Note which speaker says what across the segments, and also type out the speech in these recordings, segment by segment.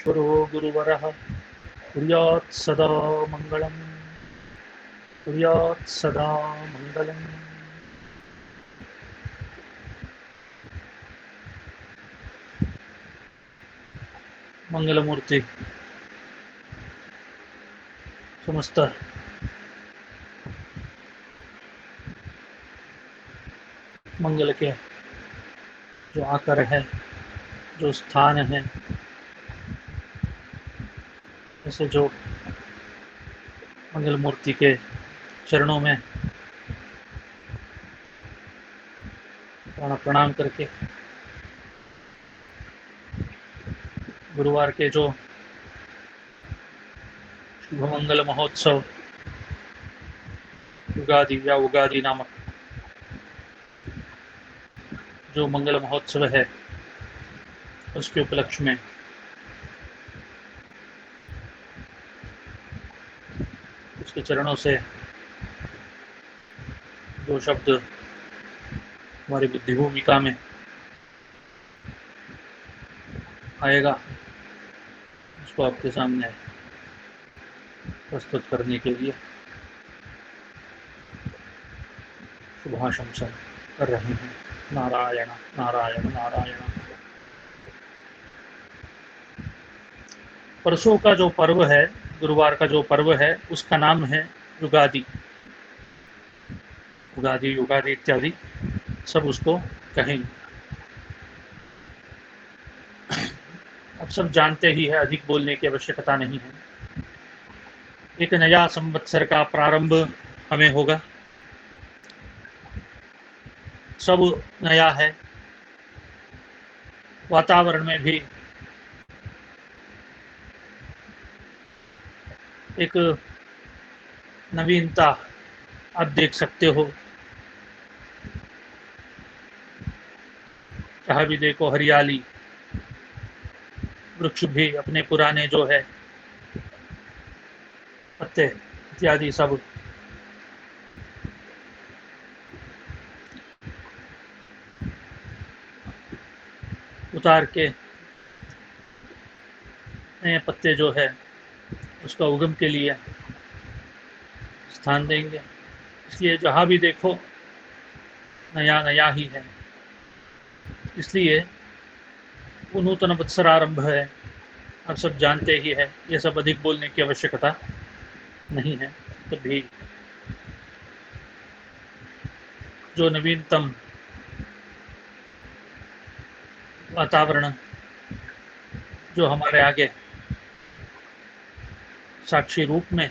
Speaker 1: ईश्वरो गुरुवरः कुर्यात् सदा मङ्गलम् कुर्यात् सदा मङ्गलम्। मंगलमूर्ति समस्त मंगल के जो आकर है, जो स्थान है, ऐसे जो मंगल मूर्ति के चरणों में प्रणाम करके गुरुवार के जो शुभ मंगल महोत्सव युगादि या उगादि नामक जो मंगल महोत्सव है, उसके उपलक्ष्य में उसके चरणों से जो शब्द हमारी बुद्धि भूमिका में आएगा, उसको आपके सामने प्रस्तुत करने के लिए शुभाशंसा कर रहे हैं। नारायण नारायण नारायण। परसों का जो पर्व है, गुरुवार का जो पर्व है, उसका नाम है युगादि। युगादि युगादि इत्यादि सब उसको कहेंगे। अब सब जानते ही है, अधिक बोलने की आवश्यकता नहीं है। एक नया संवत्सर का प्रारंभ हमें होगा। सब नया है, वातावरण में भी एक नवीनता आप देख सकते हो। जहाँ भी देखो हरियाली, वृक्ष भी अपने पुराने जो है पत्ते इत्यादि सब उतार के नए पत्ते जो है उसका उगम के लिए स्थान देंगे। इसलिए जहाँ भी देखो नया नया ही है। इसलिए वो नूतन वत्सर आरंभ है, आप सब जानते ही है। ये सब अधिक बोलने की आवश्यकता नहीं है। तो भी जो नवीनतम वातावरण जो हमारे आगे साक्षी रूप में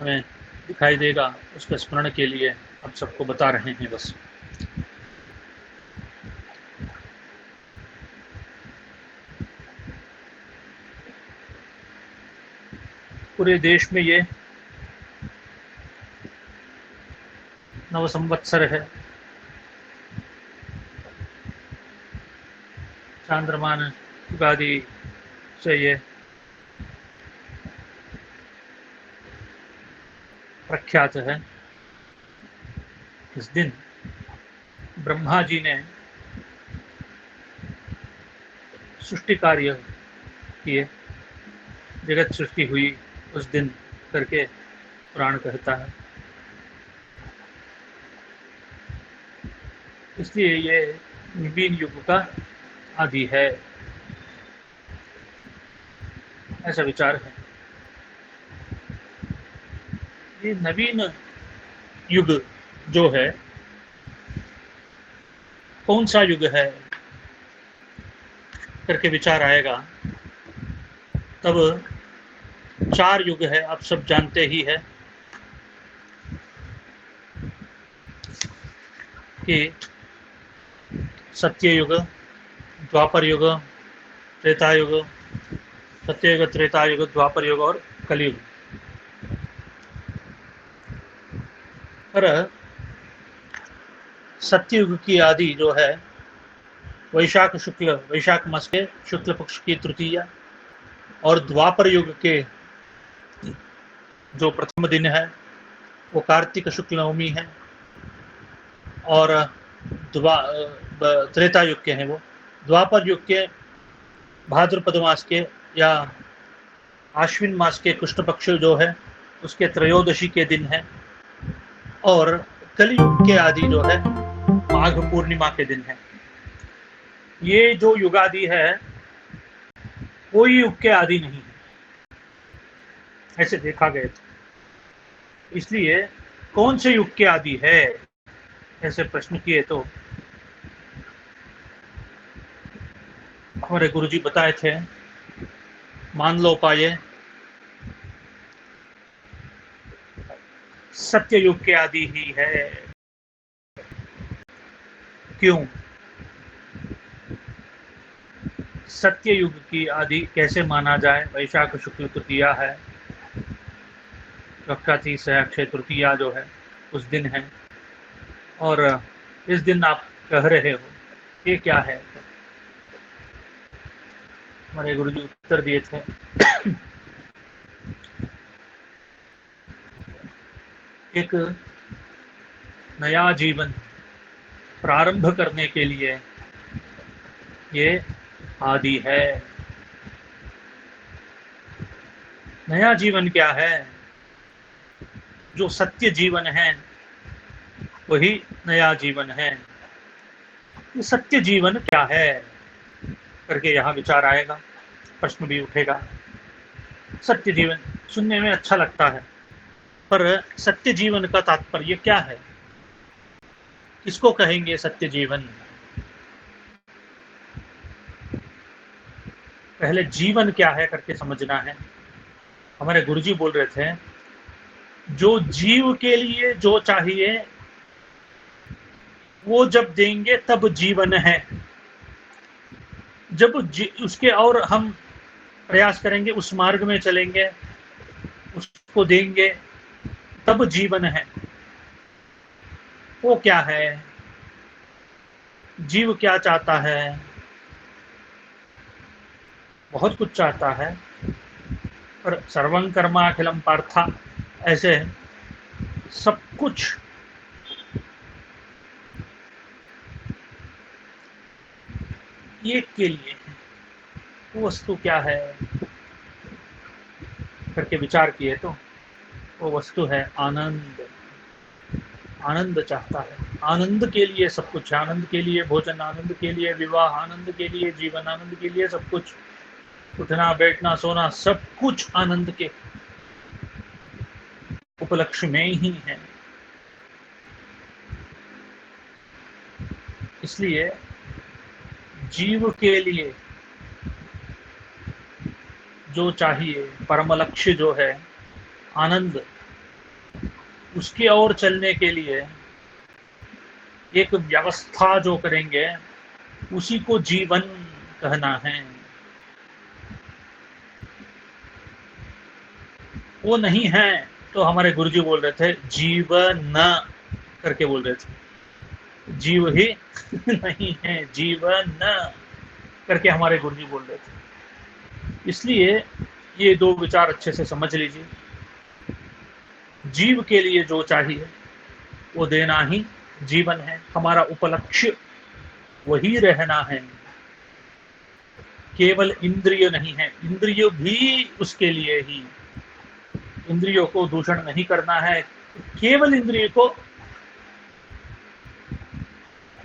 Speaker 1: हमें दिखाई देगा, उसके स्मरण के लिए हम सबको बता रहे हैं। बस पूरे देश में ये नव संवत्सर है। चांद्रमान युगादि से ये प्रख्यात है। इस दिन ब्रह्मा जी ने सृष्टि कार्य किए, जगत सृष्टि हुई उस दिन करके पुराण कहता है। इसलिए ये नवीन युग का आदि है, ऐसा विचार है। ये नवीन युग जो है, कौन सा युग है करके विचार आएगा, तब 4 युग है, आप सब जानते ही है कि सत्य युग, द्वापर युग, त्रेता युग, सत्ययुग, त्रेता युग, द्वापर युग और कलयुग। पर सत्ययुग की आदि जो है वैशाख मास के शुक्ल पक्ष की तृतीया, और द्वापर युग के जो प्रथम दिन है वो कार्तिक शुक्ल नवमी है, और त्रेता युग के हैं वो द्वापर युग के भाद्रपद मास के या आश्विन मास के कृष्ण पक्ष जो है उसके त्रयोदशी के दिन है, और कलयुग के आदि जो है माघ पूर्णिमा के दिन है। ये जो युगादि है कोई युग के आदि नहीं है, ऐसे देखा गया तो। इसलिए कौन से युग के आदि है, ऐसे प्रश्न किए तो हमारे गुरुजी बताए थे, मान लो पाए सत्य युग के आदि ही है। क्यों? सत्य युग की आदि कैसे माना जाए? वैशाख शुक्ल तृतीया है, कक्षातीस है, अक्षय तृतीया जो है उस दिन है, और इस दिन आप कह रहे हो ये क्या है? हमारे गुरुजी उत्तर दिए थे, एक नया जीवन प्रारंभ करने के लिए ये आदि है। नया जीवन क्या है? जो सत्य जीवन है वही नया जीवन है। ये सत्य जीवन क्या है करके यहाँ विचार आएगा, प्रश्न भी उठेगा। सत्य जीवन सुनने में अच्छा लगता है, पर सत्य जीवन का तात्पर्य क्या है? किसको कहेंगे सत्य जीवन? पहले जीवन क्या है करके समझना है। हमारे गुरुजी बोल रहे थे, जो जीव के लिए जो चाहिए वो जब देंगे तब जीवन है। जब उसके और हम प्रयास करेंगे, उस मार्ग में चलेंगे, उसको देंगे, तब जीवन है। वो क्या है? जीव क्या चाहता है? बहुत कुछ चाहता है, पर सर्वं कर्माखिलम पार्था, ऐसे सब कुछ एक के लिए है। वो वस्तु क्या है करके विचार किए तो वो वस्तु है आनंद। आनंद चाहता है, आनंद के लिए सब कुछ है। आनंद के लिए भोजन, आनंद के लिए विवाह, आनंद के लिए जीवन, आनंद के लिए सब कुछ। उठना बैठना सोना सब कुछ आनंद के उपलक्ष्य में ही है। इसलिए जीव के लिए जो चाहिए, परम लक्ष्य जो है आनंद, उसकी ओर चलने के लिए एक व्यवस्था जो करेंगे उसी को जीवन कहना है। वो नहीं है तो हमारे गुरुजी बोल रहे थे जीवन करके बोल रहे थे, जीव ही नहीं है, जीवन करके हमारे गुरुजी बोल रहे थे। इसलिए ये दो विचार अच्छे से समझ लीजिए। जीव के लिए जो चाहिए वो देना ही जीवन है। हमारा उपलक्ष्य वही रहना है, केवल इंद्रिय नहीं है। इंद्रिय भी उसके लिए ही, इंद्रियों को दूषण नहीं करना है, केवल इंद्रिय को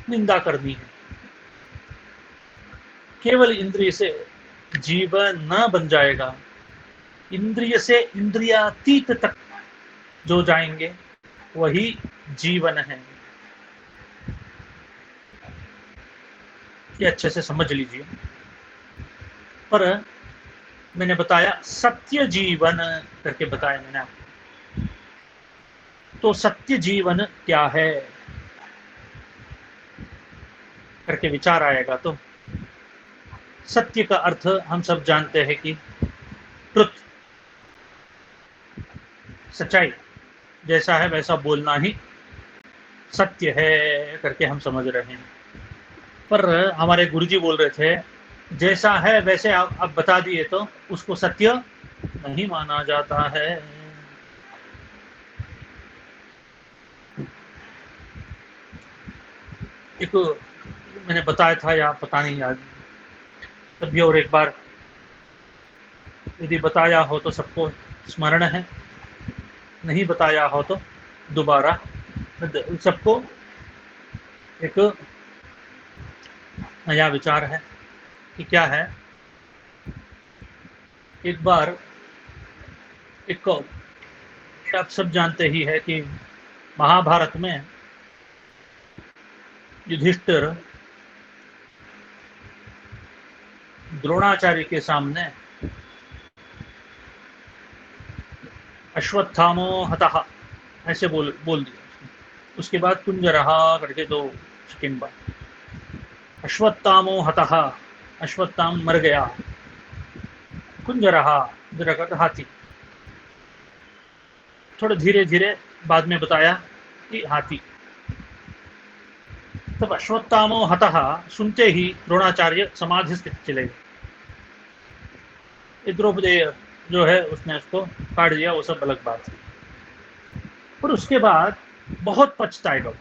Speaker 1: निंदा करनी है। केवल इंद्रिय से जीवन न बन जाएगा। इंद्रिय से इंद्रियातीत तक जो जाएंगे वही जीवन है। ये अच्छे से समझ लीजिए। पर मैंने बताया सत्य जीवन करके बताया मैंने आपको, तो सत्य जीवन क्या है करके विचार आएगा। तो सत्य का अर्थ हम सब जानते हैं कि ट्रुथ, सच्चाई, जैसा है वैसा बोलना ही सत्य है करके हम समझ रहे हैं। पर हमारे गुरुजी बोल रहे थे जैसा है वैसे आप बता दिए तो उसको सत्य नहीं माना जाता है। एक मैंने बताया था या पता नहीं याद, तभी और एक बार यदि बताया हो तो सबको स्मरण है, नहीं बताया हो तो दोबारा सबको एक नया विचार है कि क्या है। एक बार एक आप सब जानते ही है कि महाभारत में युधिष्ठिर द्रोणाचार्य के सामने अश्वत्थामो हतः ऐसे बोल दिया। उसके बाद कुंजरहा करके 2 सेकंड बाद अश्वत्थामो हतः, अश्वत्थाम मर गया, कुंजरहा का हाथी। थोड़ा धीरे धीरे बाद में बताया कि हाथी। तब अश्वत्थामो हतः सुनते ही द्रोणाचार्य समाधिस्थ चले गए। द्रौपदी जो है उसने उसको काट दिया, वो सब अलग बात है। और उसके बाद बहुत पछताएगा,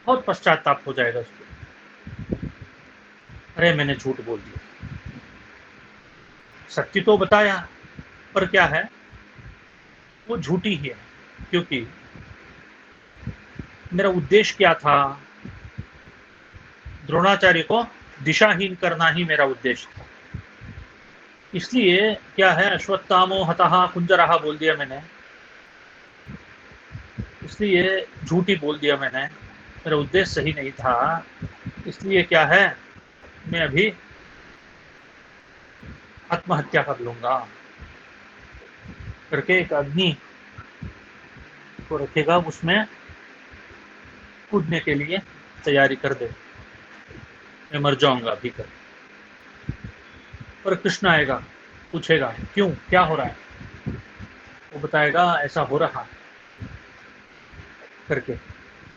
Speaker 1: बहुत पश्चाताप हो जाएगा उसको। अरे मैंने झूठ बोल दिया, सत्य तो बताया पर क्या है वो झूठी ही है, क्योंकि मेरा उद्देश्य क्या था, द्रोणाचार्य को दिशाहीन करना ही मेरा उद्देश्य था। इसलिए क्या है अश्वत्थामो हतः कुंजरहा बोल दिया मैंने, इसलिए झूठी बोल दिया मैंने, मेरा उद्देश्य सही नहीं था। इसलिए क्या है मैं अभी आत्महत्या कर लूंगा करके एक अग्नि को रखेगा, उसमें कूदने के लिए तैयारी कर दे, मैं मर जाऊंगा अभी कर। पर कृष्ण आएगा, पूछेगा क्यों, क्या हो रहा है, वो बताएगा ऐसा हो रहा करके।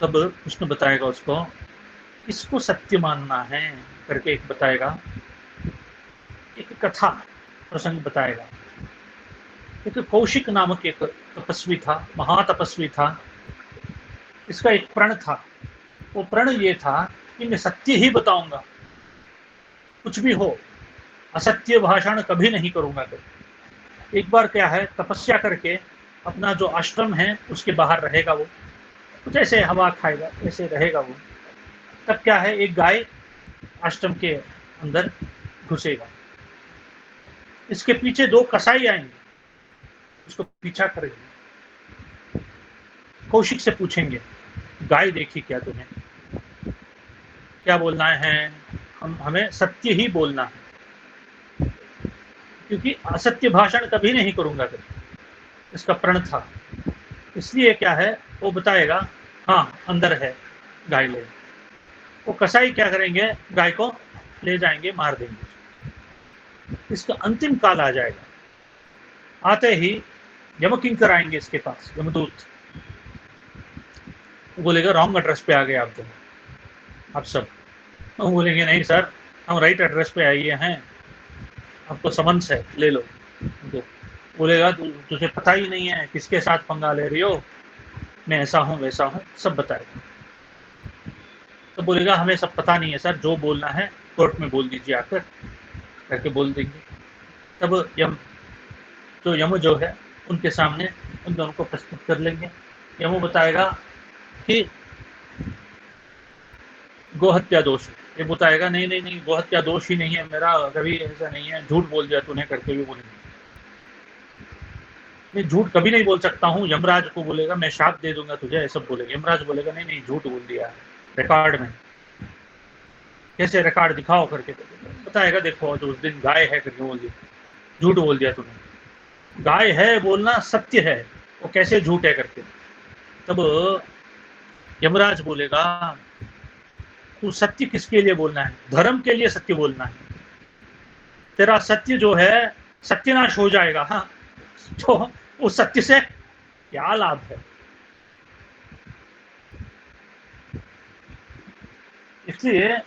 Speaker 1: तब कृष्ण बताएगा उसको किसको सत्य मानना है करके एक बताएगा, एक कथा प्रसंग बताएगा। एक कौशिक नामक एक तपस्वी था, महातपस्वी था। इसका एक प्रण था, वो प्रण ये था कि मैं सत्य ही बताऊंगा, कुछ भी हो, असत्य भाषण कभी नहीं करूंगा। एक बार क्या है तपस्या करके अपना जो आश्रम है उसके बाहर रहेगा, वो कुछ ऐसे हवा खाएगा, ऐसे रहेगा वो। तब क्या है एक गाय आश्रम के अंदर घुसेगा, इसके पीछे 2 कसाई आएंगे, उसको पीछा करेंगे, कौशिक से पूछेंगे गाय देखी क्या तुम्हें, क्या बोलना है, हमें सत्य ही बोलना है, क्योंकि असत्य भाषण कभी नहीं करूंगा। इसका प्रण था। इसलिए क्या है वो बताएगा हाँ अंदर है, गाय ले। वो कसाई क्या करेंगे, गाय को ले जाएंगे, मार देंगे। इसका अंतिम काल आ जाएगा, आते ही यमकिंकर आएंगे इसके पास, यमदूत। वो बोलेगा रॉन्ग एड्रेस पे आ गए आप, आप सब। वो बोलेंगे नहीं सर, हम राइट एड्रेस पे आए हैं, आपको समन्स है, ले लो। तो बोलेगा तुझे पता ही नहीं है किसके साथ पंगा ले रही हो, मैं ऐसा हूँ वैसा हूँ, सब बताएगा। तो बोलेगा हमें सब पता नहीं है सर, जो बोलना है कोर्ट में बोल दीजिए आकर करके बोल देंगे। तब यम जो है उनके सामने उन दोनों को प्रस्तुत कर लेंगे। यमु बताएगा कि गोहत्या दोष, ये बताएगा नहीं नहीं नहीं गोहत्या दोष ही नहीं है मेरा, कभी ऐसा नहीं है, झूठ बोल दिया तूने करके भी बोलेंगे। मैं झूठ कभी नहीं बोल सकता हूँ, यमराज को बोलेगा मैं शाप दे दूंगा तुझे, ऐसा बोलेगा। यमराज बोलेगा नहीं नहीं झूठ बोल दिया रिकॉर्ड में, कैसे रिकॉर्ड दिखाओ करके बताएगा, देखो तो उस दिन गाय है करके बोल दिया, झूठ बोल दिया तूने, गाय है बोलना सत्य है, वो कैसे झूठ है करके। तब यमराज बोलेगा तू सत्य किसके लिए बोलना है, धर्म के लिए सत्य बोलना है, तेरा सत्य जो है सत्यनाश हो जाएगा। हाँ तो उस सत्य से क्या लाभ है। इसलिए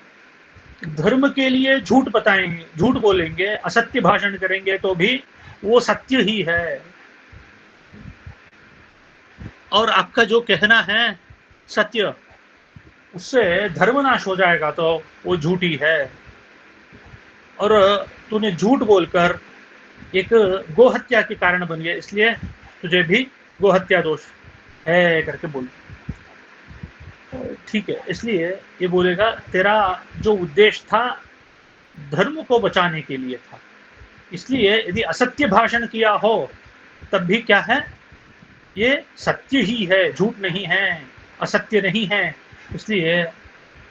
Speaker 1: धर्म के लिए झूठ बताएंगे, झूठ बोलेंगे, असत्य भाषण करेंगे तो भी वो सत्य ही है, और आपका जो कहना है सत्य उससे धर्मनाश हो जाएगा तो वो झूठी है। और तूने झूठ बोलकर एक गो हत्या के कारण बन गया, इसलिए तुझे भी गो हत्या दोष है करके बोल। ठीक है, इसलिए ये बोलेगा तेरा जो उद्देश्य था धर्म को बचाने के लिए था, इसलिए यदि असत्य भाषण किया हो तब भी क्या है, ये सत्य ही है, झूठ नहीं है, असत्य नहीं है, इसलिए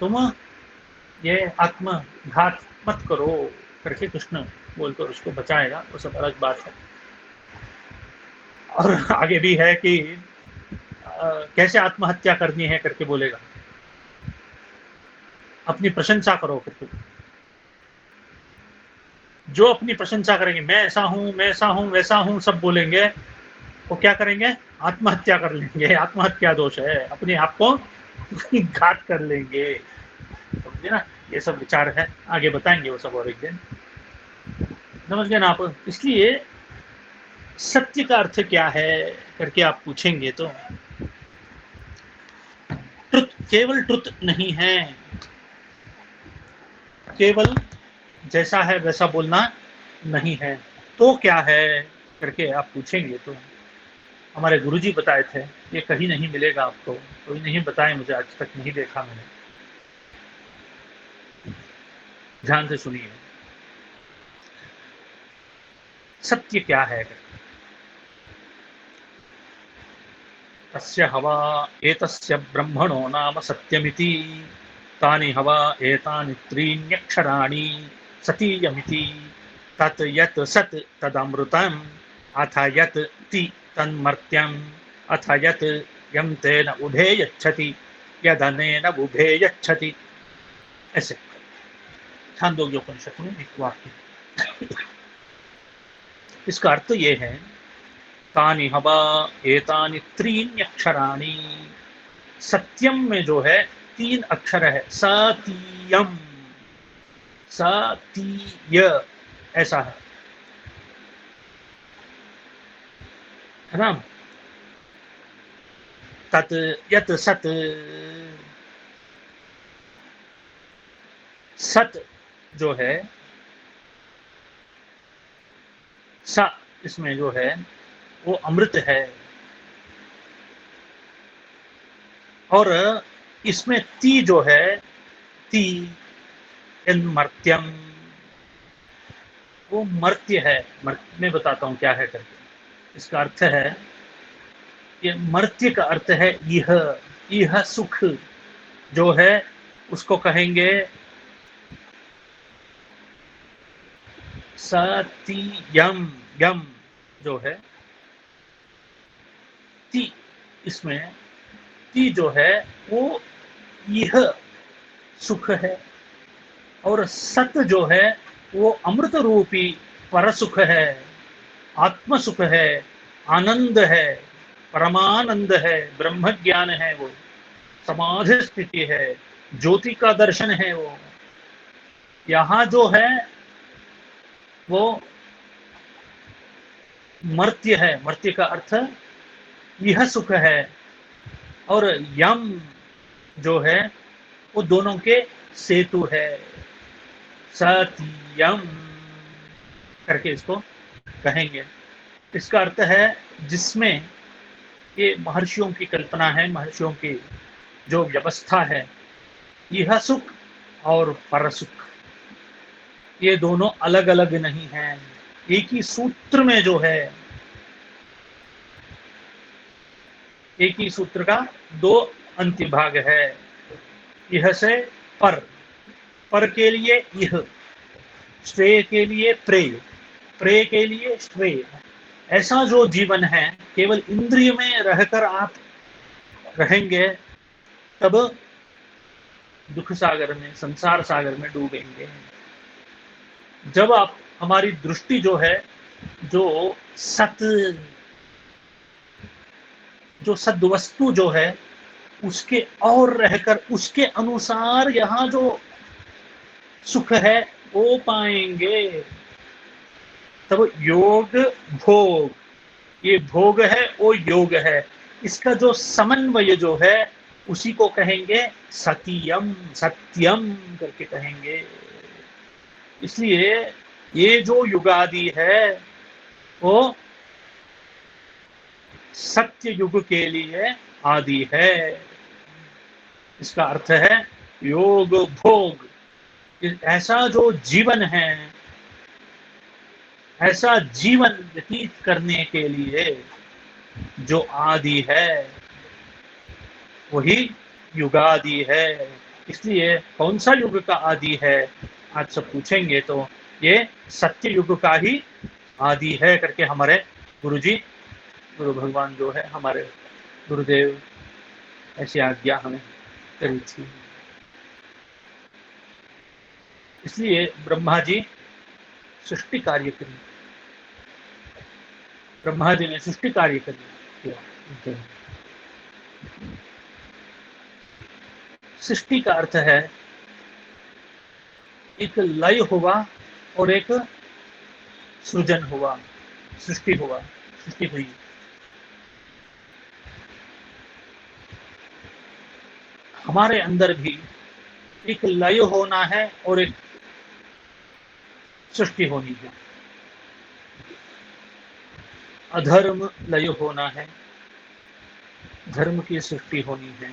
Speaker 1: तुम ये आत्मघात मत करो करके कृष्ण बोलकर उसको बचाएगा, वो सब अलग बात है। और आगे भी है कि कैसे आत्महत्या करनी है करके बोलेगा, अपनी प्रशंसा करो करके। जो अपनी प्रशंसा करेंगे, मैं ऐसा हूं, मैं ऐसा हूं, वैसा हूं, सब बोलेंगे, वो क्या करेंगे, आत्महत्या कर लेंगे। आत्महत्या दोष है, अपने आप को घात कर लेंगे, समझे ना। ये सब विचार है, आगे बताएंगे वो सब और एक दिन, समझ गए ना आप। इसलिए सत्य का अर्थ क्या है करके आप पूछेंगे तो ट्रुथ केवल ट्रुथ नहीं है, केवल जैसा है वैसा बोलना नहीं है, तो क्या है करके आप पूछेंगे तो हमारे गुरुजी बताए थे, ये कहीं नहीं मिलेगा आपको, कोई नहीं बताए मुझे, आज तक नहीं देखा मैंने। ध्यान से सुनिए, सत्य क्या है। तस्य हवा एतस्य ब्रह्मणो नाम सत्यमिति, तानि हवा एतानि त्रीण्यक्षराणि सतीयमिति, तत् यत् सत् तदमृतम्, अथ यत् ति तन्मर्त्यम्, अथ यत् यं तेन उभे यच्छति, यदनेन उभे यच्छति। ऐसे छांदोग्य उपनिषद में एक वाक्य, इसका अर्थ ये है, तानि हवा एतानि त्रीण्यक्षराणि, सत्यम में जो है 3 अक्षर है, सतीयम, सतीय ऐसा है ना। तत् यत् सत्, सत जो है, स इसमें जो है वो अमृत है, और इसमें ती जो है, ती मर्त्यम, वो मर्त्य है। मैं बताता हूं क्या है करके। इसका अर्थ है, ये मर्त्य का अर्थ है यह सुख जो है उसको कहेंगे सतीयम। यम जो है ती, इसमें ती जो है वो यह सुख है, और सत जो है वो अमृत रूपी पर सुख है, आत्म सुख है, आनंद है, परमानंद है, ब्रह्म ज्ञान है, वो समाधि स्थिति है, ज्योति का दर्शन है। वो यहां जो है वो मर्त्य है, मर्त्य का अर्थ यह सुख है, और यम जो है वो दोनों के सेतु है, सत्यम करके इसको कहेंगे। इसका अर्थ है जिसमें ये महर्षियों की कल्पना है, महर्षियों की जो व्यवस्था है, यह सुख और पर सुख ये दोनों अलग अलग नहीं हैं, एक ही सूत्र में जो है, एक ही सूत्र का 2 अंत्यभाग है। यह से पर, पर के लिए यह, श्रेय के लिए प्रेय, प्रेय के लिए श्रेय। ऐसा जो जीवन है, केवल इंद्रिय में रहकर आप रहेंगे तब दुख सागर में, संसार सागर में डूबेंगे। जब आप, हमारी दृष्टि जो है, जो सद्वस्तु जो है उसके और रहकर उसके अनुसार यहाँ जो सुख है वो पाएंगे, तब योग भोग, ये भोग है वो योग है, इसका जो समन्वय जो है उसी को कहेंगे सत्यम, सत्यम करके कहेंगे। इसलिए ये जो युगादि है वो सत्य युग के लिए आदि है। इसका अर्थ है योग भोग, ऐसा जो जीवन है, ऐसा जीवन व्यतीत करने के लिए जो आदि है वही युगादि है। इसलिए कौन सा युग का आदि है आज सब पूछेंगे तो ये सत्य युग का ही आदि है करके हमारे गुरुजी, गुरु भगवान जो है हमारे गुरुदेव, ऐसी आज्ञा हमें करी थी। इसलिए ब्रह्मा जी सृष्टि कार्य करी, ब्रह्मा जी ने सृष्टि कार्य किया। सृष्टि का अर्थ है एक लय हुआ और एक सृजन हुआ, सृष्टि हुआ, सृष्टि हुई। हमारे अंदर भी एक लय होना है और एक सृष्टि होनी है। अधर्म लय होना है, धर्म की सृष्टि होनी है।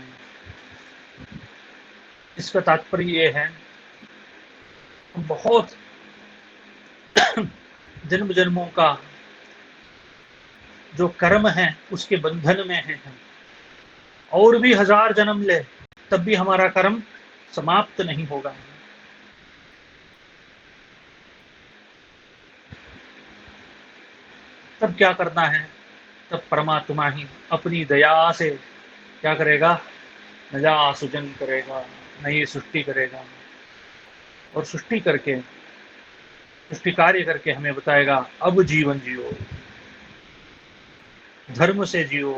Speaker 1: इसका तात्पर्य ये है हम बहुत जन्म जन्मों का जो कर्म है उसके बंधन में है हम, और भी 1000 जन्म ले तब भी हमारा कर्म समाप्त नहीं होगा। तब क्या करना है, तब परमात्मा ही अपनी दया से क्या करेगा, नया सृजन करेगा, नई सृष्टि करेगा, और सृष्टि करके, सृष्टि कार्य करके हमें बताएगा अब जीवन जियो, धर्म से जियो,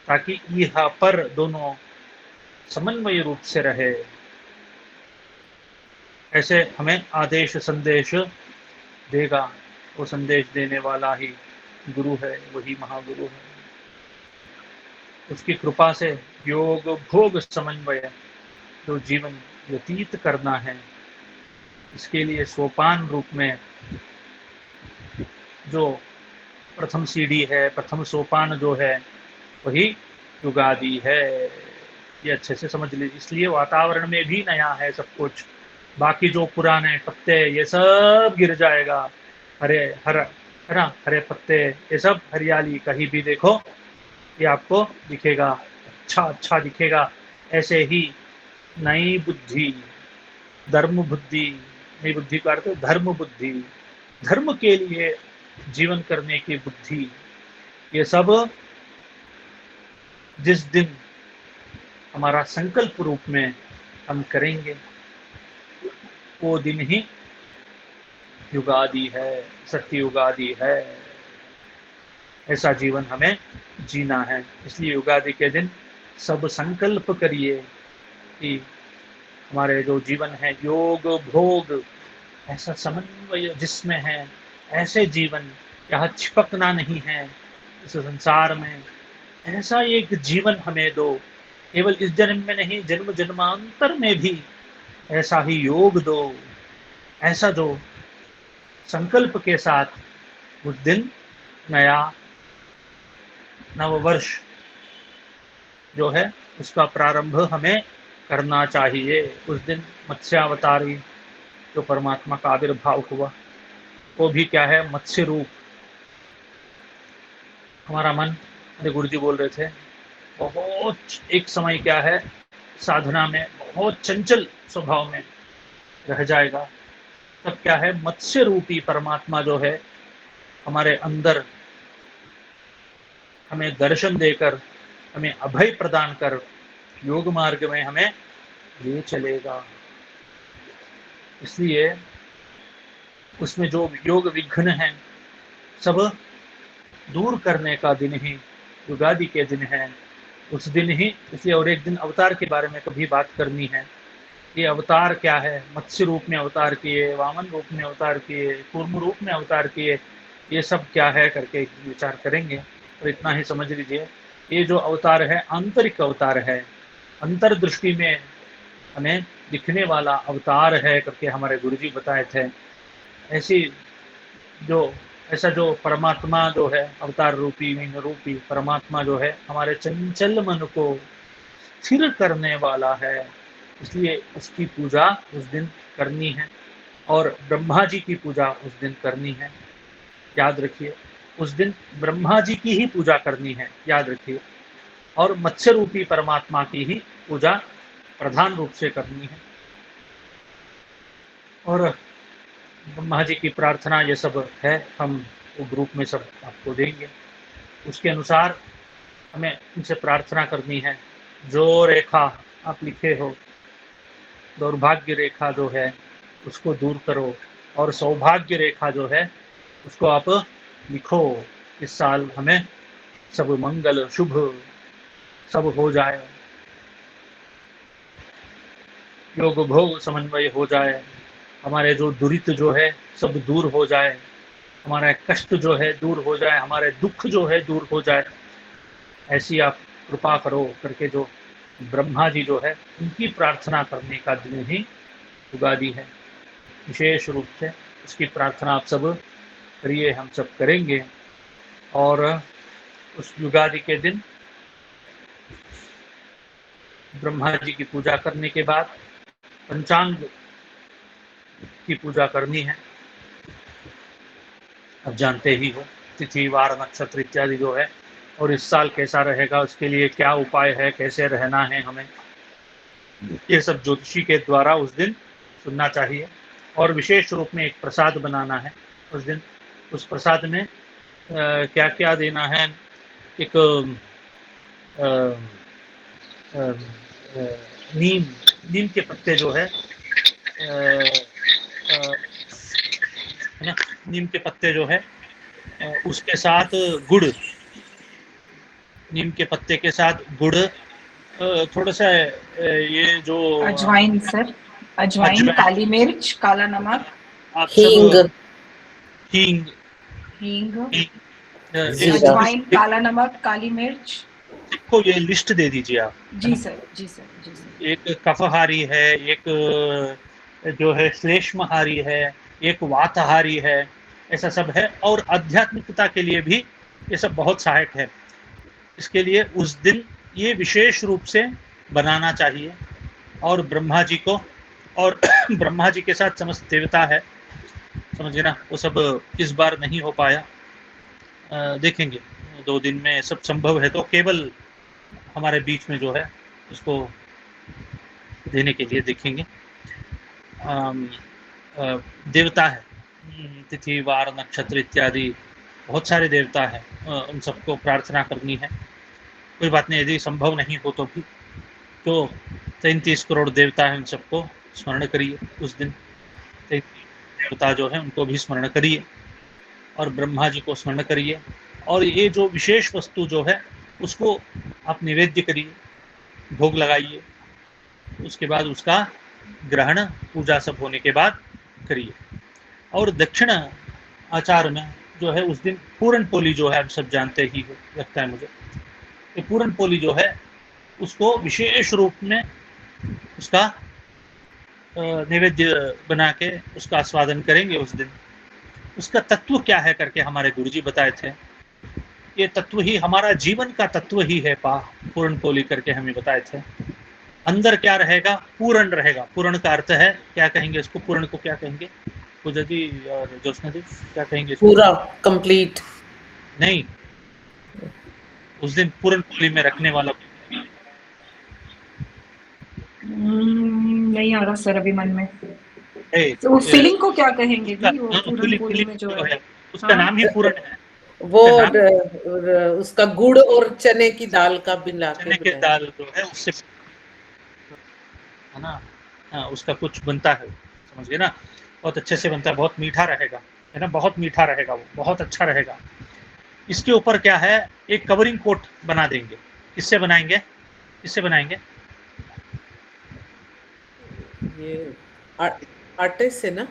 Speaker 1: ताकि यह पर दोनों समन्वय रूप से रहे। ऐसे हमें आदेश संदेश देगा। वो संदेश देने वाला ही गुरु है, वही महागुरु है। उसकी कृपा से योग भोग समन्वय जो जीवन व्यतीत करना है, इसके लिए सोपान रूप में जो प्रथम सीढ़ी है, प्रथम सोपान जो है वही युगादि है। ये अच्छे से समझ लीजिए। इसलिए वातावरण में भी नया है सब कुछ, बाकी जो पुराने पत्ते ये सब गिर जाएगा। हरे हरा है ना, हरे पत्ते ये सब हरियाली कहीं भी देखो ये आपको दिखेगा, अच्छा अच्छा दिखेगा। ऐसे ही नई बुद्धि, धर्म बुद्धि, नई बुद्धि का अर्थ धर्म बुद्धि, धर्म के लिए जीवन करने की बुद्धि, ये सब जिस दिन हमारा संकल्प रूप में हम करेंगे वो दिन ही युगादि है, सत्य युगादि है। ऐसा जीवन हमें जीना है। इसलिए युगादि के दिन सब संकल्प करिए कि हमारे जो जीवन है योग भोग ऐसा समन्वय जिसमें है, ऐसे जीवन यहाँ चिपकना नहीं है इस संसार में, ऐसा एक जीवन हमें दो। केवल इस जन्म में नहीं, जन्म जन्मांतर में भी ऐसा ही योग दो। ऐसा जो संकल्प के साथ उस दिन नया नववर्ष जो है उसका प्रारंभ हमें करना चाहिए। उस दिन मत्स्यावतारी जो परमात्मा का आविर्भाव हुआ वो भी क्या है, मत्स्य रूप। हमारा मन, मेरे गुरुजी बोल रहे थे, बहुत एक समय क्या है साधना में बहुत चंचल स्वभाव में रह जाएगा। तब क्या है, मत्स्य रूपी परमात्मा जो है हमारे अंदर हमें दर्शन देकर, हमें अभय प्रदान कर योग मार्ग में हमें ले चलेगा। इसलिए उसमें जो योग विघ्न है सब दूर करने का दिन ही युगादि के दिन है। उस दिन ही, इसलिए और एक दिन अवतार के बारे में कभी बात करनी है। ये अवतार क्या है, मत्स्य रूप में अवतार किए, वामन रूप में अवतार किए, कूर्म रूप में अवतार किए, ये सब क्या है करके विचार करेंगे। और इतना ही समझ लीजिए, ये जो अवतार है आंतरिक अवतार है, अंतर्दृष्टि में हमें दिखने वाला अवतार है करके हमारे गुरुजी बताए थे। ऐसी जो ऐसा जो परमात्मा जो है, अवतार रूपी मीन रूपी परमात्मा जो है, हमारे चंचल मन को स्थिर करने वाला है, इसलिए उसकी पूजा उस दिन करनी है और ब्रह्मा जी की पूजा उस दिन करनी है। याद रखिए, उस दिन ब्रह्मा जी की ही पूजा करनी है, याद रखिए, और मत्स्य रूपी परमात्मा की ही पूजा प्रधान रूप से करनी है। और ब्रह्मा जी की प्रार्थना ये सब है, हम वो ग्रुप में सब आपको देंगे। उसके अनुसार हमें उनसे प्रार्थना करनी है। जो रेखा आप लिखे हो, दौर्भाग्य रेखा जो है उसको दूर करो, और सौभाग्य रेखा जो है उसको आप लिखो। इस साल हमें सब मंगल शुभ सब हो जाए, योग भोग समन्वय हो जाए, हमारे जो दुरित जो है सब दूर हो जाए, हमारा कष्ट जो है दूर हो जाए, हमारे दुख जो है दूर हो जाए, ऐसी आप कृपा करो करके जो ब्रह्मा जी जो है उनकी प्रार्थना करने का दिन ही युगादि है। विशेष रूप से उसकी प्रार्थना आप सब करिए, हम सब करेंगे। और उस युगादि के दिन ब्रह्मा जी की पूजा करने के बाद पंचांग की पूजा करनी है। अब जानते ही हो तिथि वार नक्षत्र इत्यादि जो है, और इस साल कैसा रहेगा, उसके लिए क्या उपाय है, कैसे रहना है हमें, ये सब ज्योतिषी के द्वारा उस दिन सुनना चाहिए। और विशेष रूप में एक प्रसाद बनाना है उस दिन। उस प्रसाद में क्या क्या देना है, एक अ, अ, अ, नीम नीम के पत्ते जो है ना, नीम के पत्ते जो है उसके साथ गुड़, नीम के पत्ते के साथ गुड़, थोड़ा सा ये जो
Speaker 2: अजवाइन सर, अजवाइन, काली मिर्च, काला नमक,
Speaker 1: आप
Speaker 3: हींग,
Speaker 1: सब हींग,
Speaker 2: हींग,
Speaker 3: जीरा,
Speaker 2: अजवाइन, काला नमक, काली मिर्च।
Speaker 1: को ये लिस्ट दे दीजिए आप।
Speaker 2: जी सर, जी सर, जी सर।
Speaker 1: एक कफहारी है, एक जो है श्लेष्महारी है, एक वातहारी है, ऐसा सब है। और आध्यात्मिकता के लिए भी ये सब बहुत सहायक है। इसके लिए उस दिन ये विशेष रूप से बनाना चाहिए। और ब्रह्मा जी को, और ब्रह्मा जी के साथ समस्त देवता है, समझे ना, वो सब इस बार नहीं हो पाया, देखेंगे 2 दिन में सब संभव है तो केवल हमारे बीच में जो है उसको देने के लिए देखेंगे। देवता है, तिथि वार नक्षत्र इत्यादि बहुत सारे देवता हैं, उन सबको प्रार्थना करनी है। कोई बात नहीं, यदि संभव नहीं हो तो भी तो 33 करोड़ देवता हैं, उन सबको स्मरण करिए उस दिन। 33 देवता जो है उनको भी स्मरण करिए और ब्रह्मा जी को स्मरण करिए। और ये जो विशेष वस्तु जो है उसको आप निवेद्य करिए, भोग लगाइए, उसके बाद उसका ग्रहण पूजा सब होने के बाद करिए। और दक्षिण आचार में जो है उस दिन पूरन पोली जो है, आप सब जानते ही हो, लगता है मुझे, ये पूरन पोली जो है उसको विशेष रूप में उसका नैवेद्य बना के उसका आस्वादन करेंगे उस दिन। उसका तत्व क्या है करके हमारे गुरुजी बताए थे, ये तत्व ही हमारा जीवन का तत्व ही है। पूर्ण पोली करके हमें बताए थे। अंदर क्या रहेगा, पूर्ण रहेगा। पूर्ण का अर्थ है, क्या कहेंगे इसको, पूर्ण को क्या कहेंगे पूजा जी और ज्योत्सना जी, क्या कहेंगे इसको?
Speaker 3: पूरा, कंप्लीट
Speaker 1: नहीं, उस दिन पूर्ण पोली में रखने वाला
Speaker 2: नहीं आ रहा सर अभी मन में।
Speaker 1: तो
Speaker 2: उस फीलिंग को क्या कहेंगे भी, वो पूरन पोली में जो है
Speaker 1: उसका नाम ही पूर्ण है।
Speaker 3: वो उसका गुड़ और चने की दाल का मिला
Speaker 1: चने के
Speaker 3: के
Speaker 1: दाल जो है उससे, है ना, उसका कुछ बनता है, समझ गए ना, बहुत अच्छे से बनता है, बहुत मीठा रहेगा, है ना, बहुत मीठा रहेगा, वो बहुत अच्छा रहेगा। इसके ऊपर क्या है, एक कवरिंग कोट बना देंगे। किससे बनाएंगे, किससे बनाएंगे?
Speaker 3: ये आटे से ना,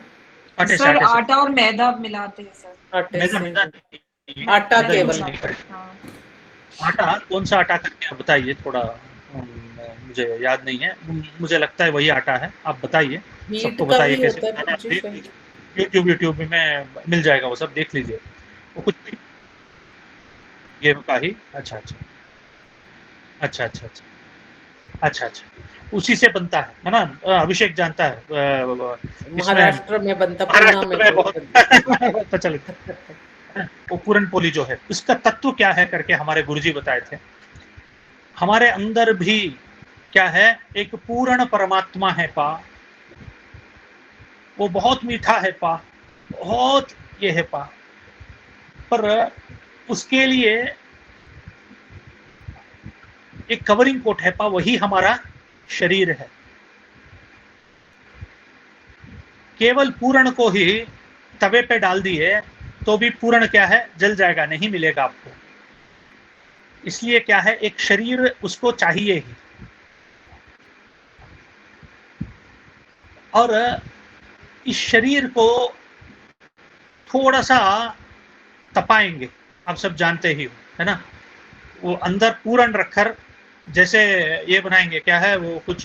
Speaker 1: आटे से,
Speaker 2: सर
Speaker 1: आटे से।
Speaker 2: आटा और मैदा मिलाते हैं सर।
Speaker 3: आटे
Speaker 1: मैदा
Speaker 3: से
Speaker 1: मैदा नहीं,
Speaker 3: आटा
Speaker 1: मैदा
Speaker 3: केवल।
Speaker 1: यूज नहीं करें।
Speaker 2: हाँ।
Speaker 1: आटा कौन सा आटा करके आप बताइए थोड़ा, मुझे याद नहीं है, मुझे लगता है वही आटा है, आप बताइए,
Speaker 3: हीट
Speaker 1: सबको
Speaker 3: का
Speaker 1: बताइए
Speaker 3: भी
Speaker 1: कैसे
Speaker 3: होता है
Speaker 1: बनाना।
Speaker 3: पूजी शायद।
Speaker 1: यूट्यूब में मिल जाएगा, वो सब देख लीजिए। वो कुछ भी ये ही अच्छा अच्छा अच्छा अच्छा अच्छा अच्छा अच्छा उसी से बनता है ना? अभिषेक जानता है इसमें
Speaker 3: महाराष्ट्र में बनता, पुणा
Speaker 1: महाराष्ट्र
Speaker 3: में
Speaker 1: में
Speaker 3: बहुत
Speaker 1: बहुत
Speaker 3: बनता।
Speaker 1: प्रचलित है। वो पूरन पोली जो है उसका तत्व क्या है करके हमारे गुरुजी बताए थे। हमारे अंदर भी क्या है, एक पूर्ण परमात्मा है पा, वो बहुत मीठा है पा, बहुत ये है पा, पर उसके लिए एक कवरिंग कोट है पा, वही हमारा शरीर है। केवल पूर्ण को ही तवे पे डाल दिए तो भी पूर्ण क्या है, जल जाएगा, नहीं मिलेगा आपको। इसलिए क्या है, एक शरीर उसको चाहिए ही। और इस शरीर को थोड़ा सा तपाएंगे, आप सब जानते ही हो, है ना? वो अंदर पूरण रखकर जैसे ये बनाएंगे, क्या है वो, कुछ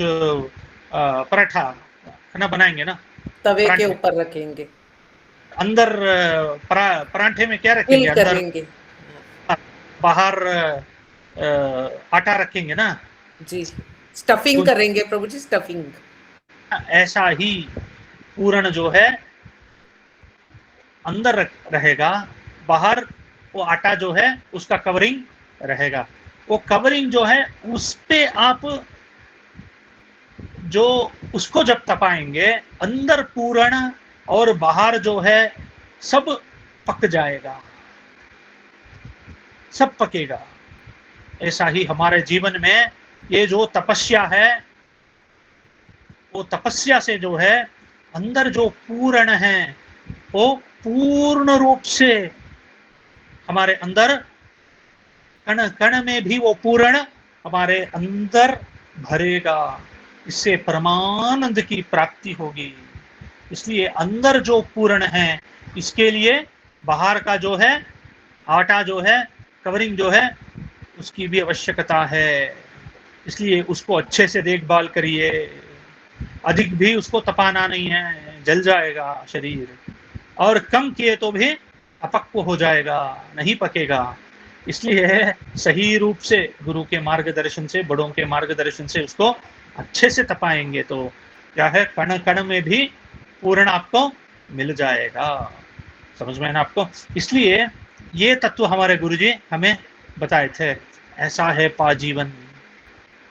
Speaker 1: पराठा है ना, बनाएंगे ना,
Speaker 3: तवे के
Speaker 1: परांठे।
Speaker 3: ऊपर रखेंगे,
Speaker 1: अंदर परांठे में क्या रखेंगे,
Speaker 3: फिल
Speaker 1: अंदर
Speaker 3: करेंगे।
Speaker 1: बाहर आटा रखेंगे ना,
Speaker 3: जी, स्टफिंग
Speaker 1: गूंद के।
Speaker 3: करेंगे प्रभु जी, स्टफिंग।
Speaker 1: ऐसा ही पूरण जो है अंदर रहेगा, बाहर वो आटा जो है उसका कवरिंग रहेगा। वो कवरिंग जो है उस पे आप जो उसको जब तपाएंगे, अंदर पूर्ण और बाहर जो है सब पक जाएगा, सब पकेगा। ऐसा ही हमारे जीवन में ये जो तपस्या है, वो तपस्या से जो है अंदर जो पूर्ण है वो पूर्ण रूप से हमारे अंदर, कण कण में भी वो पूर्ण हमारे अंदर भरेगा। इससे परमानंद की प्राप्ति होगी। इसलिए अंदर जो पूर्ण है, इसके लिए बाहर का जो है आटा जो है, कवरिंग जो है, उसकी भी आवश्यकता है। इसलिए उसको अच्छे से देखभाल करिए, अधिक भी उसको तपाना नहीं है, जल जाएगा शरीर, और कम किए तो भी अपक्व हो जाएगा, नहीं पकेगा। इसलिए सही रूप से गुरु के मार्गदर्शन से, बड़ों के मार्गदर्शन से उसको अच्छे से तपाएंगे तो क्या है, कण कण में भी पूर्ण आपको मिल जाएगा। समझ में है ना आपको? इसलिए ये तत्व हमारे गुरुजी हमें बताए थे। ऐसा है पा जीवन,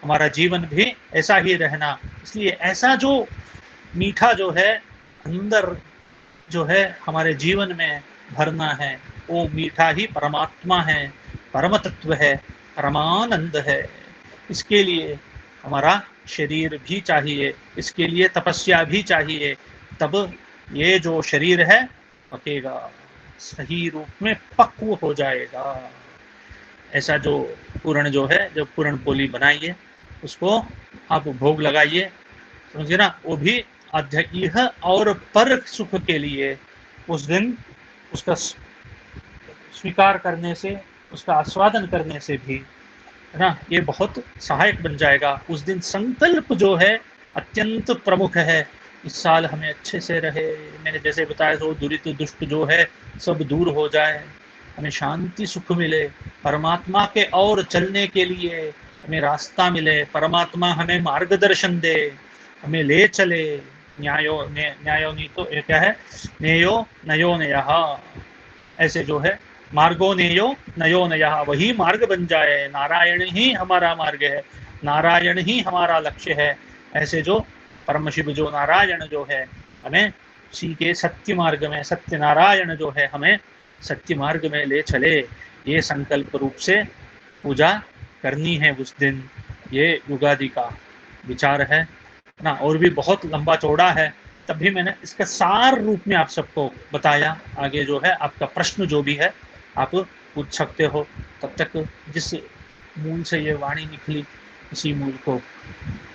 Speaker 1: हमारा जीवन भी ऐसा ही रहना। इसलिए ऐसा जो मीठा जो है अंदर जो है हमारे जीवन में भरना है, वो मीठा ही परमात्मा है, परम तत्व है, परमानंद है। इसके लिए हमारा शरीर भी चाहिए, इसके लिए तपस्या भी चाहिए, तब ये जो शरीर है पकेगा, सही रूप में पक्व हो जाएगा। ऐसा जो पूरण जो है, जो पूरण पोली बनाइए, उसको आप भोग लगाइए, समझिए ना, वो भी आध्यात्मिक और पर सुख के लिए उस दिन उसका स्वीकार करने से, उसका आस्वादन करने से भी, है ना, ये बहुत सहायक बन जाएगा। उस दिन संकल्प जो है अत्यंत प्रमुख है। इस साल हमें अच्छे से रहे, मैंने जैसे बताया, तो दुरित दुष्ट जो है सब दूर हो जाए, हमें शांति सुख मिले, परमात्मा के और चलने के लिए हमें रास्ता मिले, परमात्मा हमें मार्गदर्शन दे, हमें ले चले। न्यायो नी तो ये क्या है, नेयो नयो नयः, ऐसे जो है मार्गो नेयो नयो नयः, वही मार्ग बन जाए। नारायण ही हमारा मार्ग है, नारायण ही हमारा लक्ष्य है। ऐसे जो परम शिव जो नारायण जो है हमें उसी के सत्य मार्ग में, सत्य नारायण जो है हमें सत्य मार्ग में ले चले, ये संकल्प रूप से पूजा करनी है उस दिन। ये युगादि का विचार है ना, और भी बहुत लंबा चौड़ा है, तब भी मैंने इसका सार रूप में आप सबको बताया। आगे जो है आपका प्रश्न जो भी है आप पूछ सकते हो। तब तक जिस मूल से ये वाणी निकली, उसी मूल को,